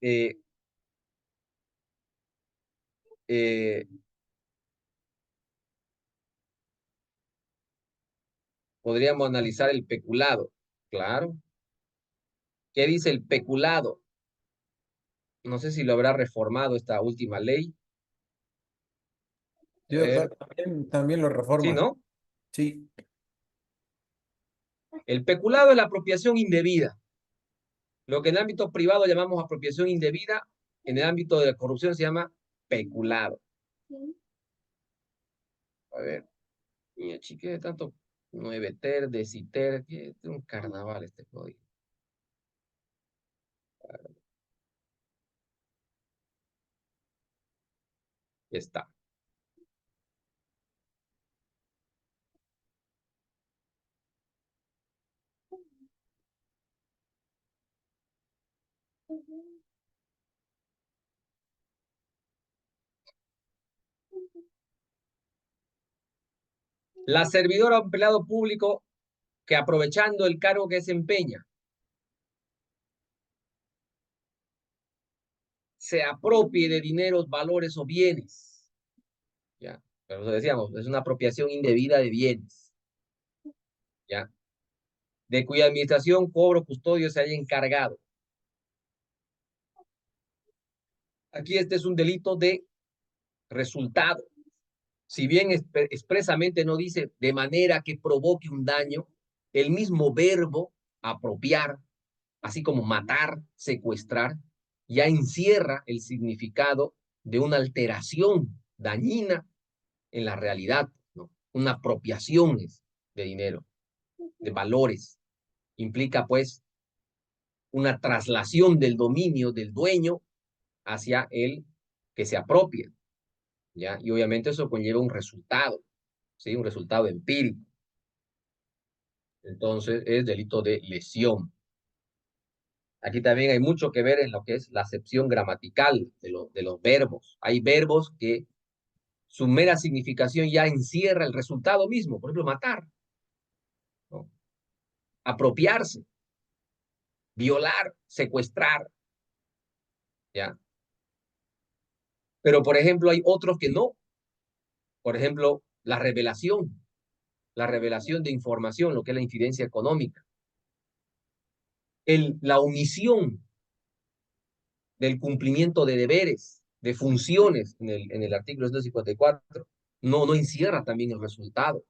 podríamos analizar el peculado. Claro. ¿Qué dice el peculado? No sé si lo habrá reformado esta última ley. Sí, doctor, también lo Sí, reforma. ¿no? Sí. El peculado es la apropiación indebida. Lo que en el ámbito privado llamamos apropiación indebida, en el ámbito de la corrupción se llama peculado. A ver. Y chique de tanto 9 ter, deciter, que es un carnaval este código. Ya está. La servidora o empleado público que aprovechando el cargo que desempeña se apropie de dineros, valores o bienes. Ya, pero decíamos, es una apropiación indebida de bienes. Ya, de cuya administración, cobro, custodio se haya encargado. Aquí este es un delito de resultado. Si bien expresamente no dice de manera que provoque un daño, el mismo verbo apropiar, así como matar, secuestrar, ya encierra el significado de una alteración dañina en la realidad, ¿no? Una apropiación de dinero, de valores. Implica pues una traslación del dominio del dueño hacia el que se apropia, ¿ya? Y obviamente eso conlleva un resultado, ¿sí? Un resultado empírico. Entonces es delito de lesión. Aquí también hay mucho que ver en lo que es la acepción gramatical de los verbos. Hay verbos que su mera significación ya encierra el resultado mismo. Por ejemplo, matar, ¿no? Apropiarse, violar, secuestrar, ¿ya? Pero, por ejemplo, hay otros que no. Por ejemplo, la revelación de información, lo que es la incidencia económica. La omisión del cumplimiento de deberes, de funciones en el artículo 154, no encierra también el resultado.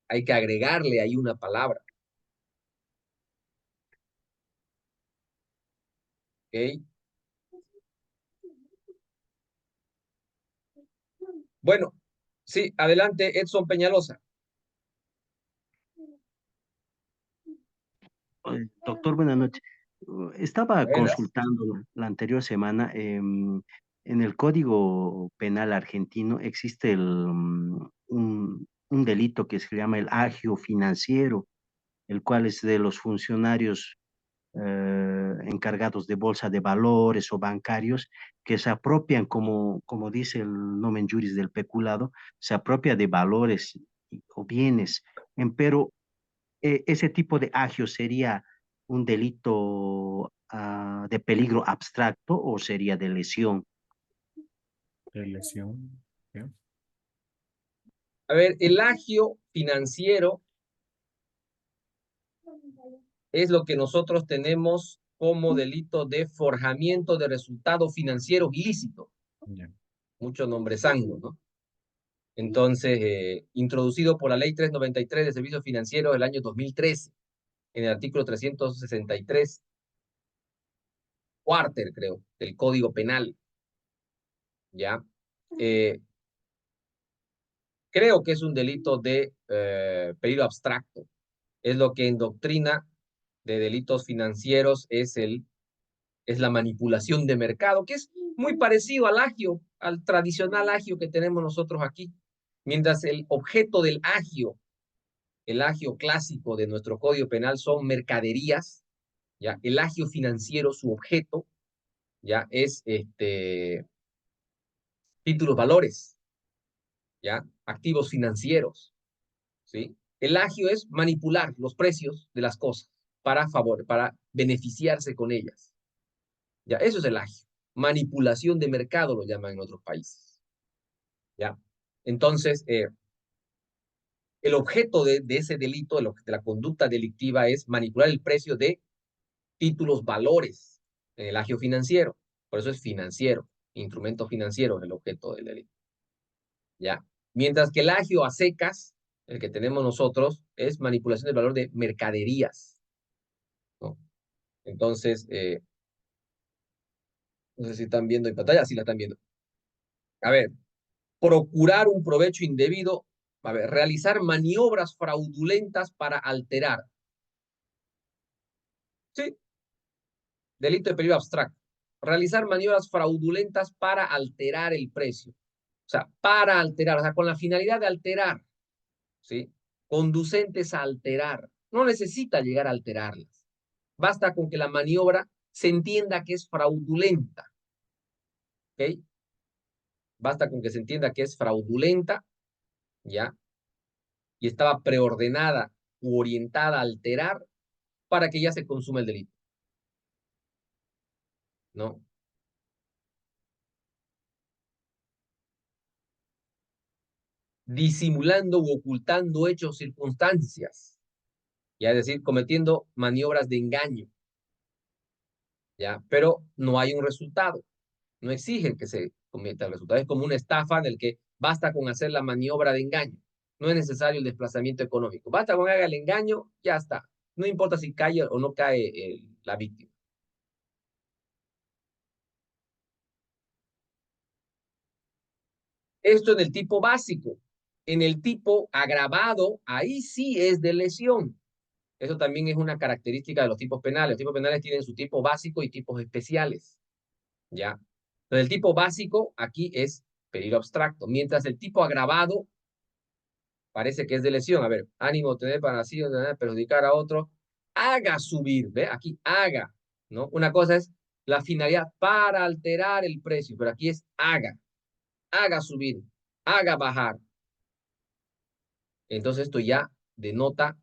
Hay que agregarle ahí una palabra. ¿Ok? Bueno, sí, adelante, Edson Peñalosa. Doctor, buenas noches. Estaba Buenas. consultando la anterior semana, en el Código Penal argentino existe un delito que se llama el agio financiero, el cual es de los funcionarios encargados de bolsa de valores o bancarios que se apropian, como dice el nomen juris del peculado, se apropia de valores o bienes, pero ese tipo de agio sería un delito de peligro abstracto o sería de lesión. De lesión. ¿Sí? A ver, el agio financiero es lo que nosotros tenemos como delito de forjamiento de resultados financieros ilícito. Ya. Mucho nombre sangro, ¿no? Entonces, introducido por la Ley 393 de Servicios Financieros del año 2013, en el artículo 363, cuarter, creo, del Código Penal, ¿ya? Creo que es un delito de peligro abstracto. Es lo que en doctrina de delitos financieros es la manipulación de mercado, que es muy parecido al agio, al tradicional agio que tenemos nosotros aquí. Mientras el objeto del agio, el agio clásico de nuestro Código Penal son mercaderías, ¿ya? El agio financiero, su objeto, ¿ya? Es títulos valores, ¿ya? Activos financieros, ¿sí? El agio es manipular los precios de las cosas para beneficiarse con ellas. ¿Ya? Eso es el agio. Manipulación de mercado lo llaman en otros países. ¿Ya? Entonces, el objeto de ese delito, de la conducta delictiva, es manipular el precio de títulos valores en el agio financiero. Por eso es financiero, instrumento financiero es el objeto del delito. ¿Ya? Mientras que el agio a secas, el que tenemos nosotros, es manipulación del valor de mercaderías, ¿no? Entonces, no sé si están viendo en pantalla, sí la están viendo. A ver, procurar un provecho indebido A ver, realizar maniobras fraudulentas para alterar. Sí, delito de peligro abstracto. Realizar maniobras fraudulentas para alterar el precio. O sea, para alterar, o sea, con la finalidad de alterar, ¿sí? Conducentes a alterar. No necesita llegar a alterarlas. Basta con que la maniobra se entienda que es fraudulenta, ¿ok? Basta con que se entienda que es fraudulenta, ¿ya? Y estaba preordenada u orientada a alterar para que ya se consuma el delito, ¿no? Disimulando u ocultando hechos o circunstancias, ya es decir, cometiendo maniobras de engaño, ¿ya? Pero no hay un resultado, no exigen que se cometa el resultado, es como una estafa en el que basta con hacer la maniobra de engaño, no es necesario el desplazamiento económico, basta con haga el engaño, ya está, no importa si cae o no cae la víctima. Esto en el tipo básico. En el tipo agravado, ahí sí es de lesión. Eso también es una característica de los tipos penales. Los tipos penales tienen su tipo básico y tipos especiales, ¿ya? Entonces, el tipo básico aquí es peligro abstracto, mientras el tipo agravado parece que es de lesión. A ver, ánimo, tener para así, perjudicar a otro, haga subir, ¿ve? Aquí haga, ¿no? Una cosa es la finalidad para alterar el precio, pero aquí es haga subir, haga bajar. Entonces esto ya denota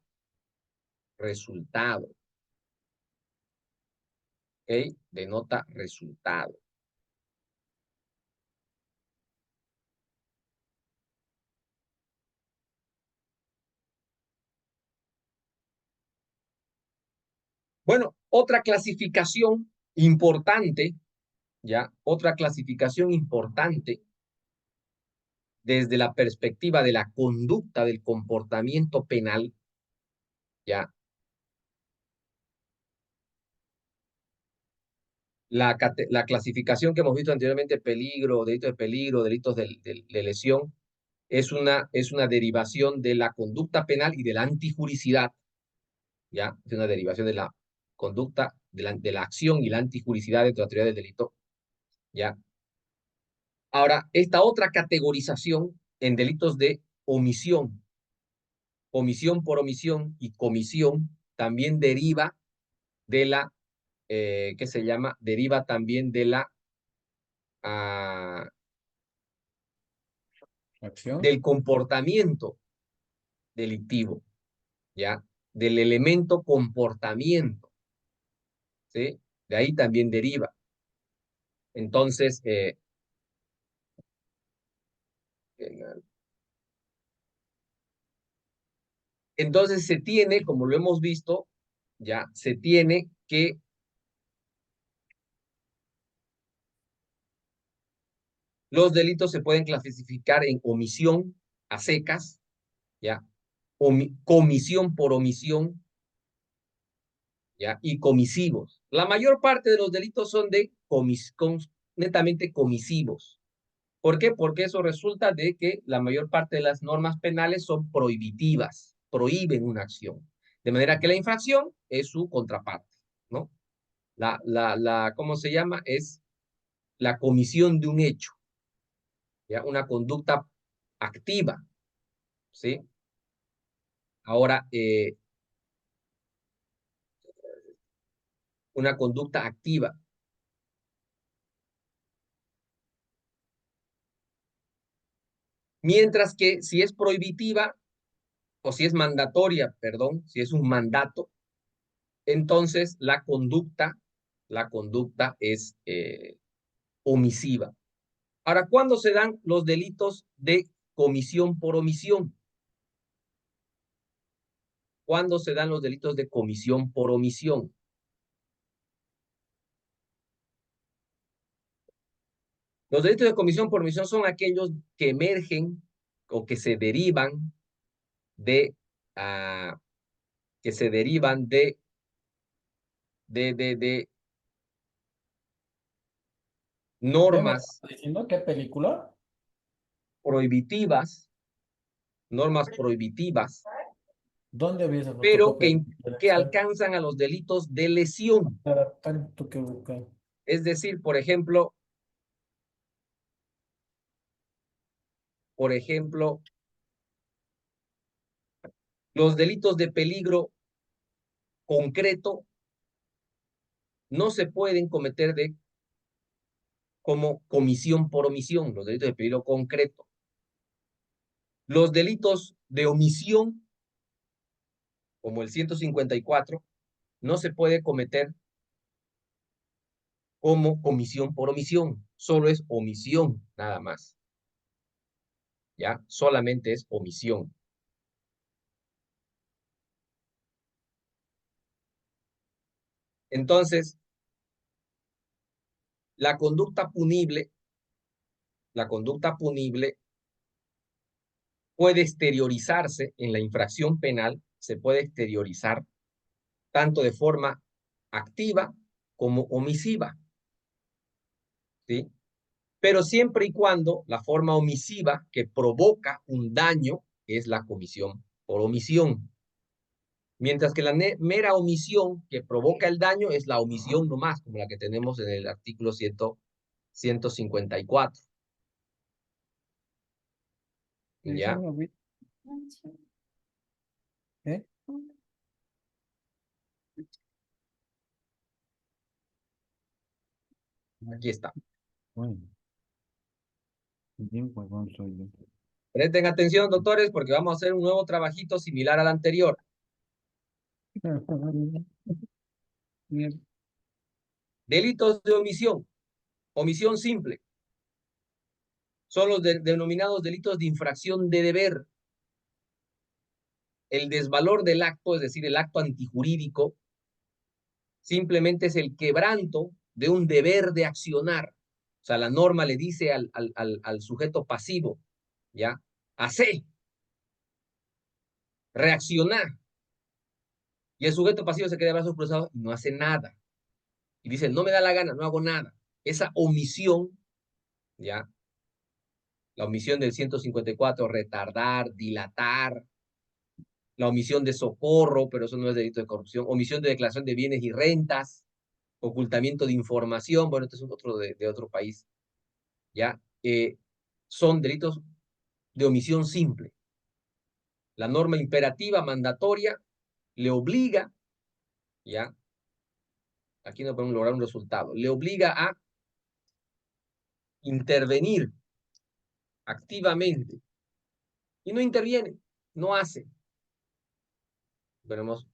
resultado, ¿ok? Denota resultado. Bueno, otra clasificación importante, ¿ya? Otra clasificación importante desde la perspectiva de la conducta del comportamiento penal, ¿ya? La clasificación que hemos visto anteriormente, peligro, delitos de peligro, delitos de lesión, es una derivación de la conducta penal y de la antijuricidad, ¿ya? Es una derivación de la conducta, de la acción y la antijuricidad dentro de la teoría del delito, ¿ya? Ahora, esta otra categorización en delitos de omisión por omisión y comisión, también deriva de la, ¿qué se llama? Deriva también de la, Acción. del comportamiento delictivo, ¿ya? Del elemento comportamiento, ¿sí? De ahí también deriva. Entonces, entonces se tiene, como lo hemos visto, ya, se tiene que los delitos se pueden clasificar en omisión a secas, ya, comisión por omisión, ya, y comisivos. La mayor parte de los delitos son de netamente comisivos. ¿Por qué? Porque eso resulta de que la mayor parte de las normas penales son prohibitivas, prohíben una acción. De manera que la infracción es su contraparte, ¿no? ¿Cómo se llama? Es la comisión de un hecho, ¿ya? Una conducta activa, ¿sí? Ahora, una conducta activa. Mientras que si es prohibitiva, o si es mandatoria, perdón, si es un mandato, entonces la conducta es omisiva. Ahora, ¿cuándo se dan los delitos de comisión por omisión? ¿Cuándo se dan los delitos de comisión por omisión? Los delitos de comisión por omisión son aquellos que emergen o que se derivan de, uh, que se derivan de ¿Qué me normas estás diciendo? ¿Qué película? prohibitivas normas prohibitivas, ¿Dónde había esa pero fotocopia del que Excel? alcanzan a los delitos de lesión. Para tanto que buscar. Es decir, por ejemplo, los delitos de peligro concreto no se pueden cometer como comisión por omisión, los delitos de peligro concreto. Los delitos de omisión, como el 154, no se puede cometer como comisión por omisión, solo es omisión, nada más. ¿Ya? Solamente es omisión. Entonces, la conducta punible puede exteriorizarse en la infracción penal, se puede exteriorizar tanto de forma activa como omisiva, ¿sí? Pero siempre y cuando la forma omisiva que provoca un daño es la comisión por omisión. Mientras que la mera omisión que provoca el daño es la omisión nomás, como la que tenemos en el artículo 154. ¿Ya? ¿Eh? Aquí está. Bueno, bien, pues vamos a ir. Presten atención, doctores, porque vamos a hacer un nuevo trabajito similar al anterior. Bien. Delitos de omisión. Omisión simple. Son los denominados delitos de infracción de deber. El desvalor del acto, es decir, el acto antijurídico, simplemente es el quebranto de un deber de accionar. O sea, la norma le dice al sujeto pasivo, ¿ya? Hace, reaccionar. Y el sujeto pasivo se queda de brazos cruzados y no hace nada. Y dice, no me da la gana, no hago nada. Esa omisión, ¿ya? La omisión del 154, retardar, dilatar, la omisión de socorro, pero eso no es delito de corrupción, omisión de declaración de bienes y rentas, ocultamiento de información, bueno, este es otro de otro país, ¿ya? Son delitos de omisión simple. La norma imperativa mandatoria le obliga, ¿ya? Aquí no podemos lograr un resultado, le obliga a intervenir activamente y no interviene, no hace. Veremos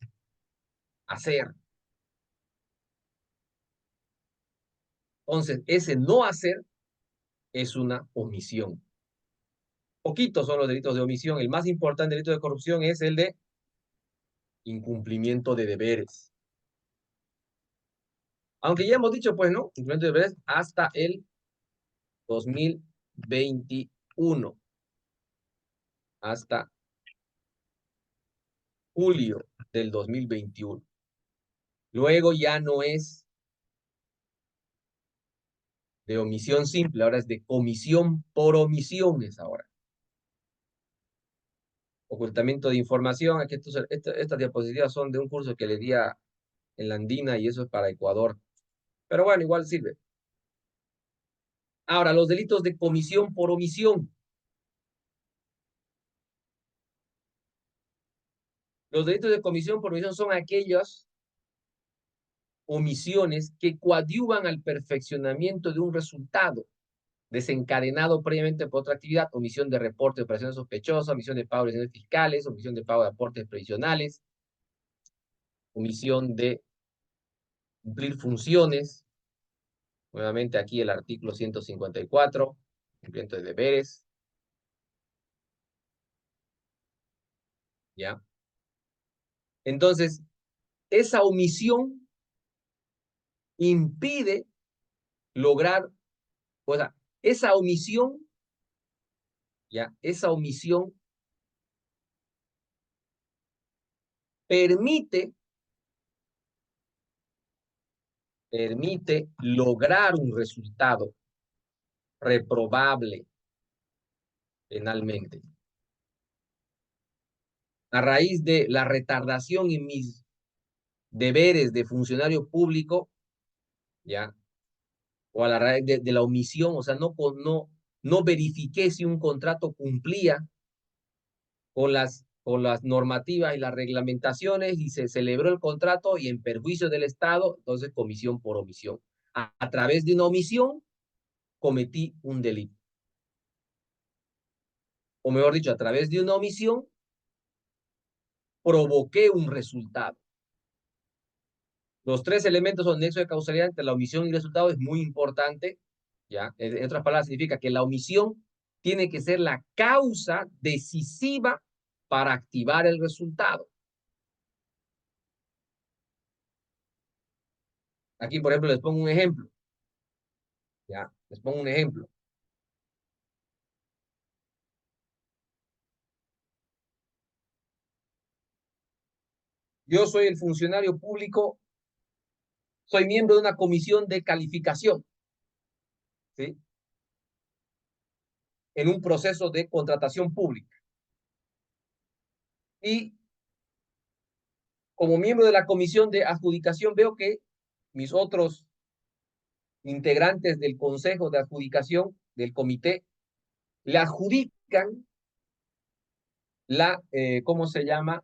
hacer. Entonces, ese no hacer es una omisión. Poquitos son los delitos de omisión. El más importante delito de corrupción es el de incumplimiento de deberes. Aunque ya hemos dicho, pues, ¿no? Incumplimiento de deberes hasta el 2021. Hasta julio del 2021. Luego ya no es de omisión simple, ahora es de comisión por omisiones ahora. Ocultamiento de información. Aquí estas diapositivas son de un curso que le di en la Andina y eso es para Ecuador. Pero bueno, igual sirve. Ahora, los delitos de comisión por omisión. Los delitos de comisión por omisión son aquellas omisiones que coadyuvan al perfeccionamiento de un resultado desencadenado previamente por otra actividad, omisión de reporte de operaciones sospechosas, omisión de pago de revisiones fiscales, omisión de pago de aportes previsionales, omisión de cumplir funciones. Nuevamente aquí el artículo 154, cumplimiento de deberes. ¿Ya? Entonces, esa omisión impide lograr, o sea, esa omisión, ¿ya? Esa omisión permite lograr un resultado reprobable penalmente. a raíz de la retardación en mis deberes de funcionario público, ¿ya? O a la raíz de la omisión, o sea, no verifiqué si un contrato cumplía con las normativas y las reglamentaciones y se celebró el contrato y en perjuicio del Estado, entonces comisión por omisión. A través de una omisión cometí un delito. O mejor dicho, a través de una omisión provoqué un resultado. Los tres elementos son nexo de causalidad entre la omisión y el resultado, es muy importante, ¿ya? En otras palabras, significa que la omisión tiene que ser la causa decisiva para activar el resultado. Aquí, por ejemplo, les pongo un ejemplo. ¿Ya? Les pongo un ejemplo. Yo soy el funcionario público, soy miembro de una comisión de calificación, ¿sí? En un proceso de contratación pública. Y como miembro de la comisión de adjudicación veo que mis otros integrantes del consejo de adjudicación del comité le adjudican ¿cómo se llama?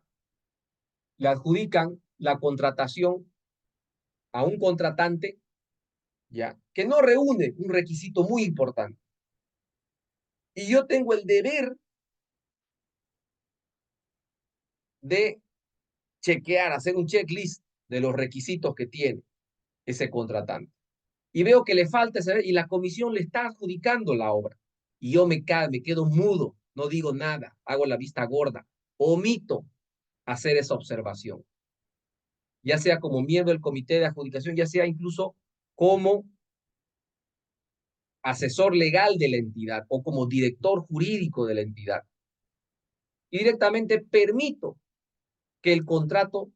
Le adjudican la contratación a un contratante, ¿ya? Que no reúne un requisito muy importante. Y yo tengo el deber de chequear, hacer un checklist de los requisitos que tiene ese contratante. Y veo que le falta ese, y la comisión le está adjudicando la obra. Y yo me quedo mudo, no digo nada, hago la vista gorda, omito hacer esa observación. Ya sea como miembro del comité de adjudicación, ya sea incluso como asesor legal de la entidad o como director jurídico de la entidad. Y directamente permito que el contrato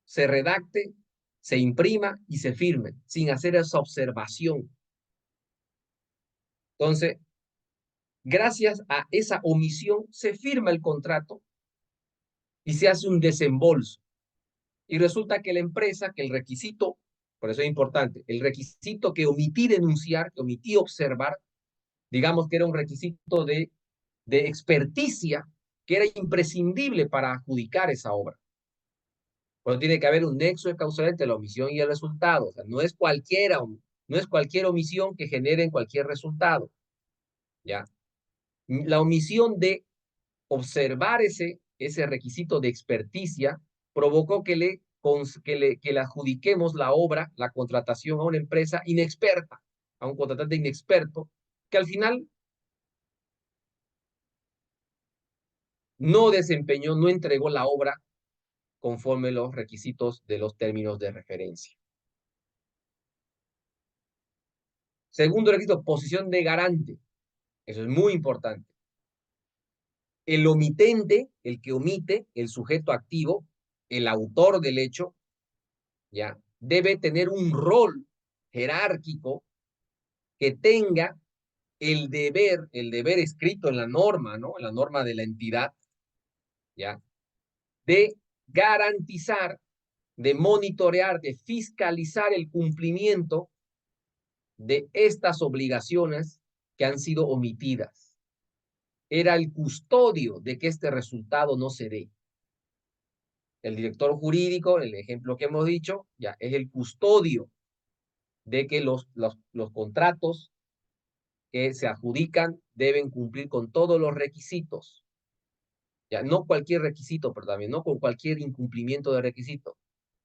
se redacte, se imprima y se firme, sin hacer esa observación. Entonces, gracias a esa omisión, se firma el contrato y se hace un desembolso. Y resulta que la empresa, que el requisito, por eso es importante, el requisito que omití denunciar, que omití observar, digamos que era un requisito de experticia, que era imprescindible para adjudicar esa obra. Pero tiene que haber un nexo de causalidad entre la omisión y el resultado. O sea, no es cualquier omisión que genere en cualquier resultado. ¿Ya? La omisión de observar ese requisito de experticia provocó que le adjudiquemos la obra, la contratación a una empresa inexperta, a un contratante inexperto, que al final no desempeñó, no entregó la obra conforme los requisitos de los términos de referencia. Segundo requisito, posición de garante. Eso es muy importante. El omitente, el que omite, el sujeto activo, el autor del hecho, ¿ya? Debe tener un rol jerárquico que tenga el deber escrito en la norma, ¿no? En la norma de la entidad, ¿ya? De garantizar, de monitorear, de fiscalizar el cumplimiento de estas obligaciones que han sido omitidas. Era el custodio de que este resultado no se dé. El director jurídico, el ejemplo que hemos dicho, ya es el custodio de que los contratos que se adjudican deben cumplir con todos los requisitos. Ya, no cualquier requisito, pero también no con cualquier incumplimiento de requisito,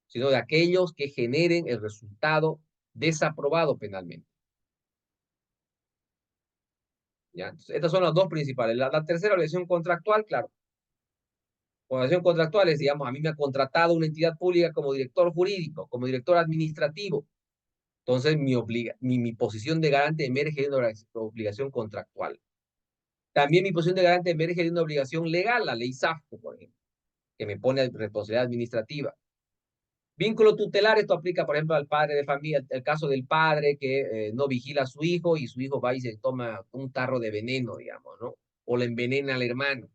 sino de aquellos que generen el resultado desaprobado penalmente. ¿Ya? Entonces, estas son las dos principales. La tercera obligación contractual, claro. Obligación contractual es, digamos, a mí me ha contratado una entidad pública como director jurídico, como director administrativo. Entonces, mi posición de garante emerge de una obligación contractual. También mi posición de garante emerge de una obligación legal, la ley SAFCO, por ejemplo, que me pone responsabilidad administrativa. Vínculo tutelar, esto aplica, por ejemplo, al padre de familia, el caso del padre que no vigila a su hijo y su hijo va y se toma un tarro de veneno, digamos, ¿no? O le envenena al hermano.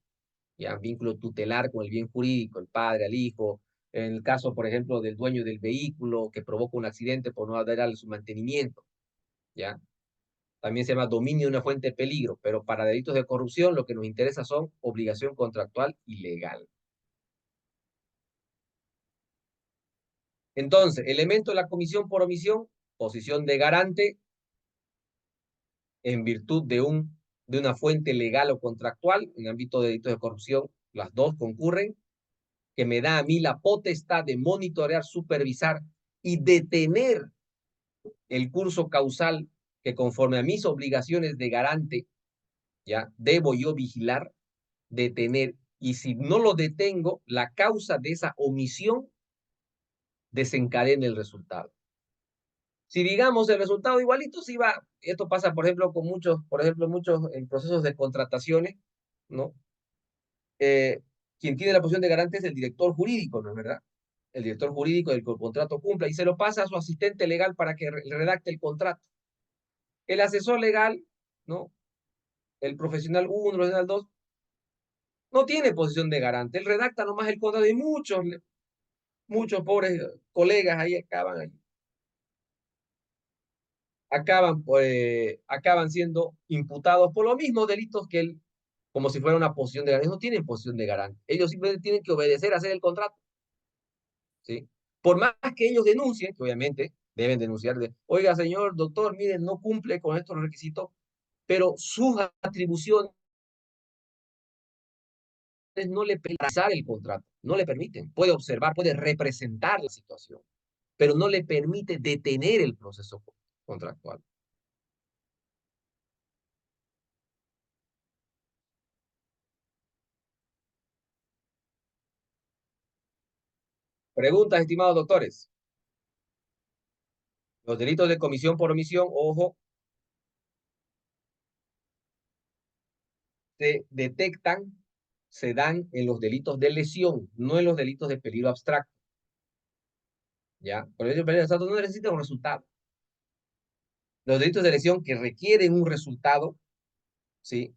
ya, vínculo tutelar con el bien jurídico, el padre al hijo, en el caso, por ejemplo, del dueño del vehículo que provoca un accidente por no darle su mantenimiento, ya. También se llama dominio de una fuente de peligro, pero para delitos de corrupción lo que nos interesa son obligación contractual y legal. Entonces, elemento de la comisión por omisión, posición de garante en virtud de una fuente legal o contractual, en ámbito de delitos de corrupción, las dos concurren, que me da a mí la potestad de monitorear, supervisar y detener el curso causal que conforme a mis obligaciones de garante, ya, debo yo vigilar, detener, y si no lo detengo, la causa de esa omisión desencadena el resultado. Si digamos el resultado igualito, si va, esto pasa por ejemplo con muchos, muchos en procesos de contrataciones, ¿no? Quien tiene la posición de garante es el director jurídico, ¿no es verdad? El director jurídico del que el contrato cumpla y se lo pasa a su asistente legal para que redacte el contrato. El asesor legal, ¿no? El profesional 1, el profesional 2, no tiene posición de garante. Él redacta nomás el contrato y muchos pobres colegas ahí acaban siendo imputados por los mismos delitos que él, como si fuera una posición de garante. No tienen posición de garante. Ellos simplemente tienen que obedecer a hacer el contrato, ¿sí? Por más que ellos denuncien, que obviamente deben denunciar, oiga, señor doctor, mire, no cumple con estos requisitos, pero sus atribuciones no le permiten realizar el contrato, no le permiten. Puede observar, puede representar la situación, pero no le permite detener el proceso contractual. Preguntas, estimados doctores. Los delitos de comisión por omisión, ojo, se detectan, se dan en los delitos de lesión, no en los delitos de peligro abstracto. ¿Ya? Por el peligro abstracto no necesita un resultado. Los delitos de lesión que requieren un resultado, ¿sí?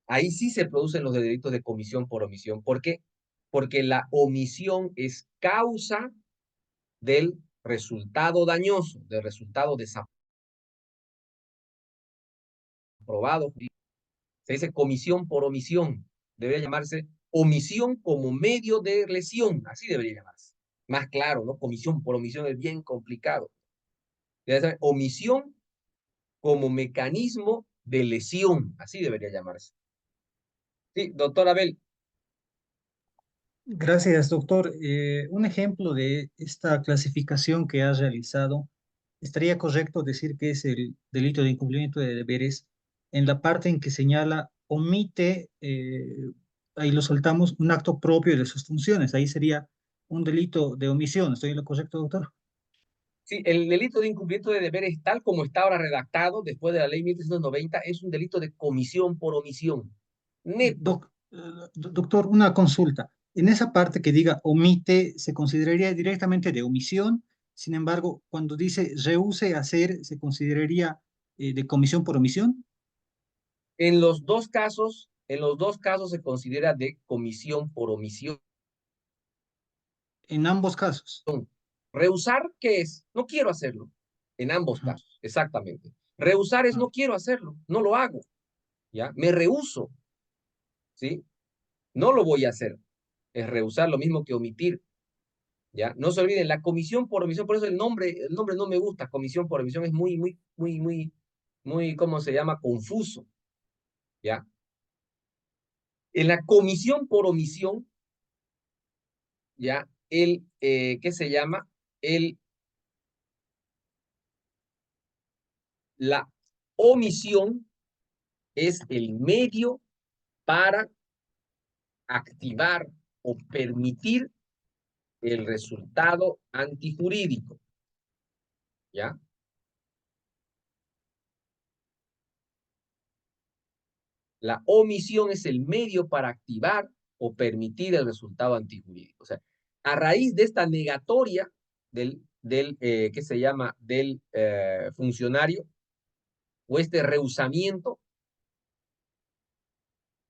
Ahí sí se producen los delitos de comisión por omisión. ¿Por qué? Porque la omisión es causa del resultado dañoso, del resultado desaprobado. Se dice comisión por omisión. Debería llamarse omisión como medio de lesión. Así debería llamarse. Más claro, ¿no? Comisión por omisión es bien complicado. Debe ser omisión como mecanismo de lesión. Así debería llamarse. Sí, doctor Abel. Gracias, doctor. Un ejemplo de esta clasificación que has realizado, ¿estaría correcto decir que es el delito de incumplimiento de deberes en la parte en que señala omite, ahí lo soltamos, un acto propio de sus funciones? Ahí sería un delito de omisión. ¿Estoy en lo correcto, doctor? Sí, el delito de incumplimiento de deberes, tal como está ahora redactado después de la ley 1390, es un delito de comisión por omisión. Neto. Doctor, una consulta. En esa parte que diga omite, se consideraría directamente de omisión. Sin embargo, cuando dice rehúse hacer, se consideraría de comisión por omisión. En los dos casos se considera de comisión por omisión. En ambos casos. Rehusar, ¿qué es? No quiero hacerlo. En ambos Ajá. casos, exactamente. Rehusar es Ah, no quiero hacerlo, no lo hago, ¿ya? Me rehúso, ¿sí? No lo voy a hacer. Es rehusar lo mismo que omitir, ¿ya? No se olviden, la comisión por omisión, por eso el nombre no me gusta, comisión por omisión es muy, ¿cómo se llama? Confuso, ¿ya? En la comisión por omisión, ¿ya? ¿Qué se llama? La omisión es el medio para activar o permitir el resultado antijurídico, ¿ya? La omisión es el medio para activar o permitir el resultado antijurídico. O sea, a raíz de esta negatoria ¿qué se llama? Del funcionario o este rehusamiento,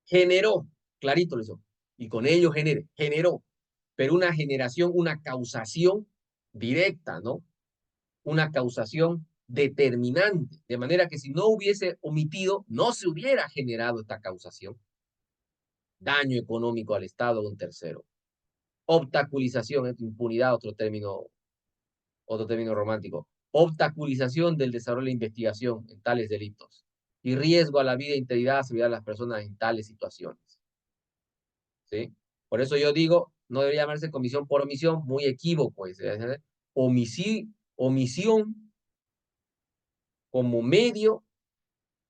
generó clarito lo hizo. Y con ello generó, pero una generación, una causación directa, ¿no? Una causación determinante, de manera que si no hubiese omitido, no se hubiera generado esta causación. Daño económico al Estado de un tercero. Obstaculización, impunidad, otro término romántico. Obstaculización del desarrollo de la investigación en tales delitos. Y riesgo a la vida, integridad, seguridad de las personas en tales situaciones. ¿Sí? Por eso yo digo, no debería llamarse comisión por omisión, muy equívoco. Omisión como medio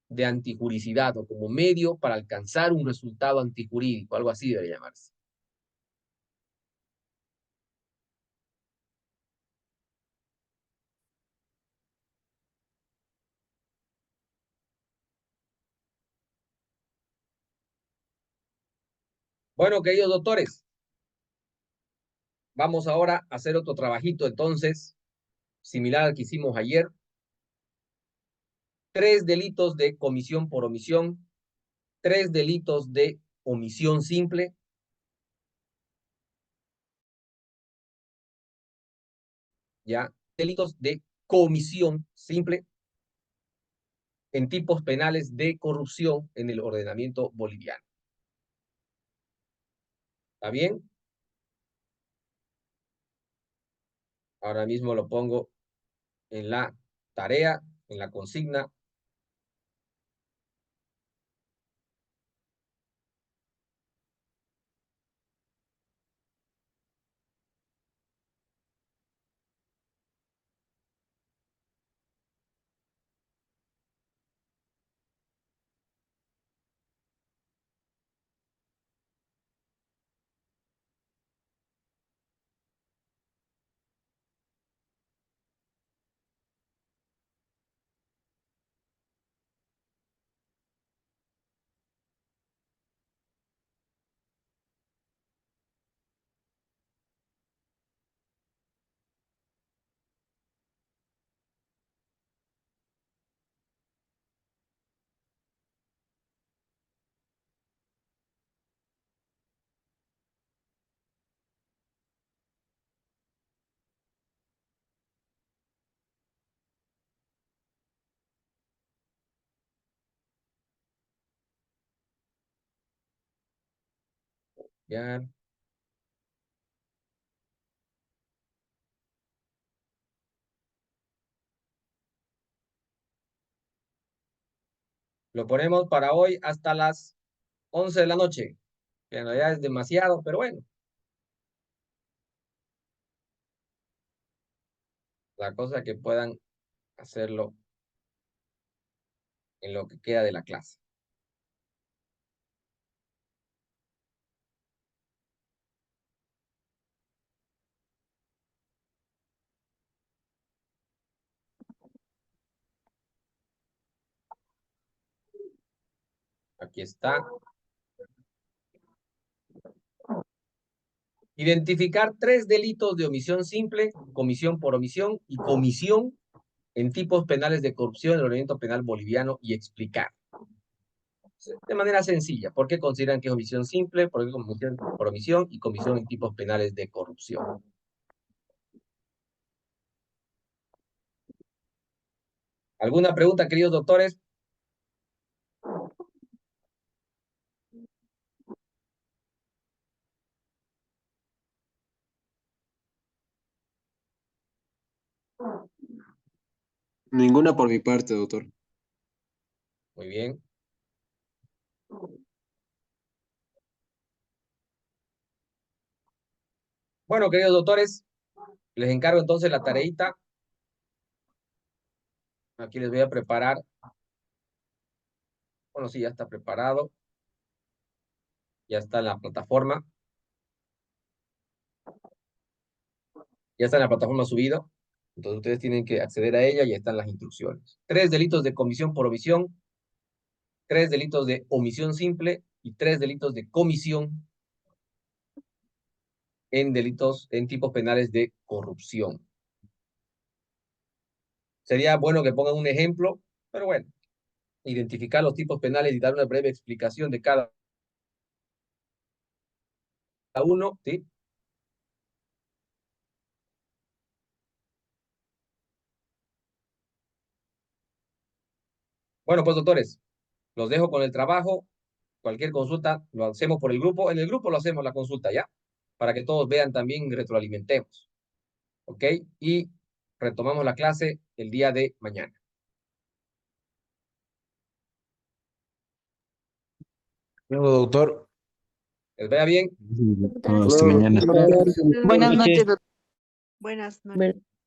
de antijuricidad o como medio para alcanzar un resultado antijurídico, algo así debería llamarse. Bueno, queridos doctores, vamos ahora a hacer otro trabajito entonces, similar al que hicimos ayer. 3 delitos de comisión por omisión, 3 delitos de omisión simple, ya, delitos de comisión simple en tipos penales de corrupción en el ordenamiento boliviano. ¿Está bien? Ahora mismo lo pongo en la tarea, en la consigna. Ya. Lo ponemos para hoy hasta las 11 de la noche, que en realidad es demasiado, pero bueno, la cosa es que puedan hacerlo en lo que queda de la clase. Aquí está. Identificar 3 delitos de omisión simple, comisión por omisión y comisión en tipos penales de corrupción en el ordenamiento penal boliviano y explicar de manera sencilla por qué consideran que es omisión simple, por qué comisión por omisión y comisión en tipos penales de corrupción. ¿Alguna pregunta, queridos doctores? Ninguna por mi parte, doctor. Muy bien. Bueno, queridos doctores, les encargo entonces la tareita. Aquí les voy a preparar. Bueno, sí, ya está preparado. Ya está en la plataforma. Ya está en la plataforma subido. Entonces ustedes tienen que acceder a ella y están las instrucciones. 3 delitos de comisión por omisión, 3 delitos de omisión simple y 3 delitos de comisión en tipos penales de corrupción. Sería bueno que pongan un ejemplo, pero bueno, identificar los tipos penales y dar una breve explicación de cada uno, ¿sí? Bueno, pues doctores, los dejo con el trabajo. Cualquier consulta lo hacemos por el grupo. En el grupo lo hacemos la consulta, ¿ya? Para que todos vean también y retroalimentemos. ¿Ok? Y retomamos la clase el día de mañana. Luego, doctor. Les vaya bien. Hasta mañana. Buenas noches, Buenas noches. doctor.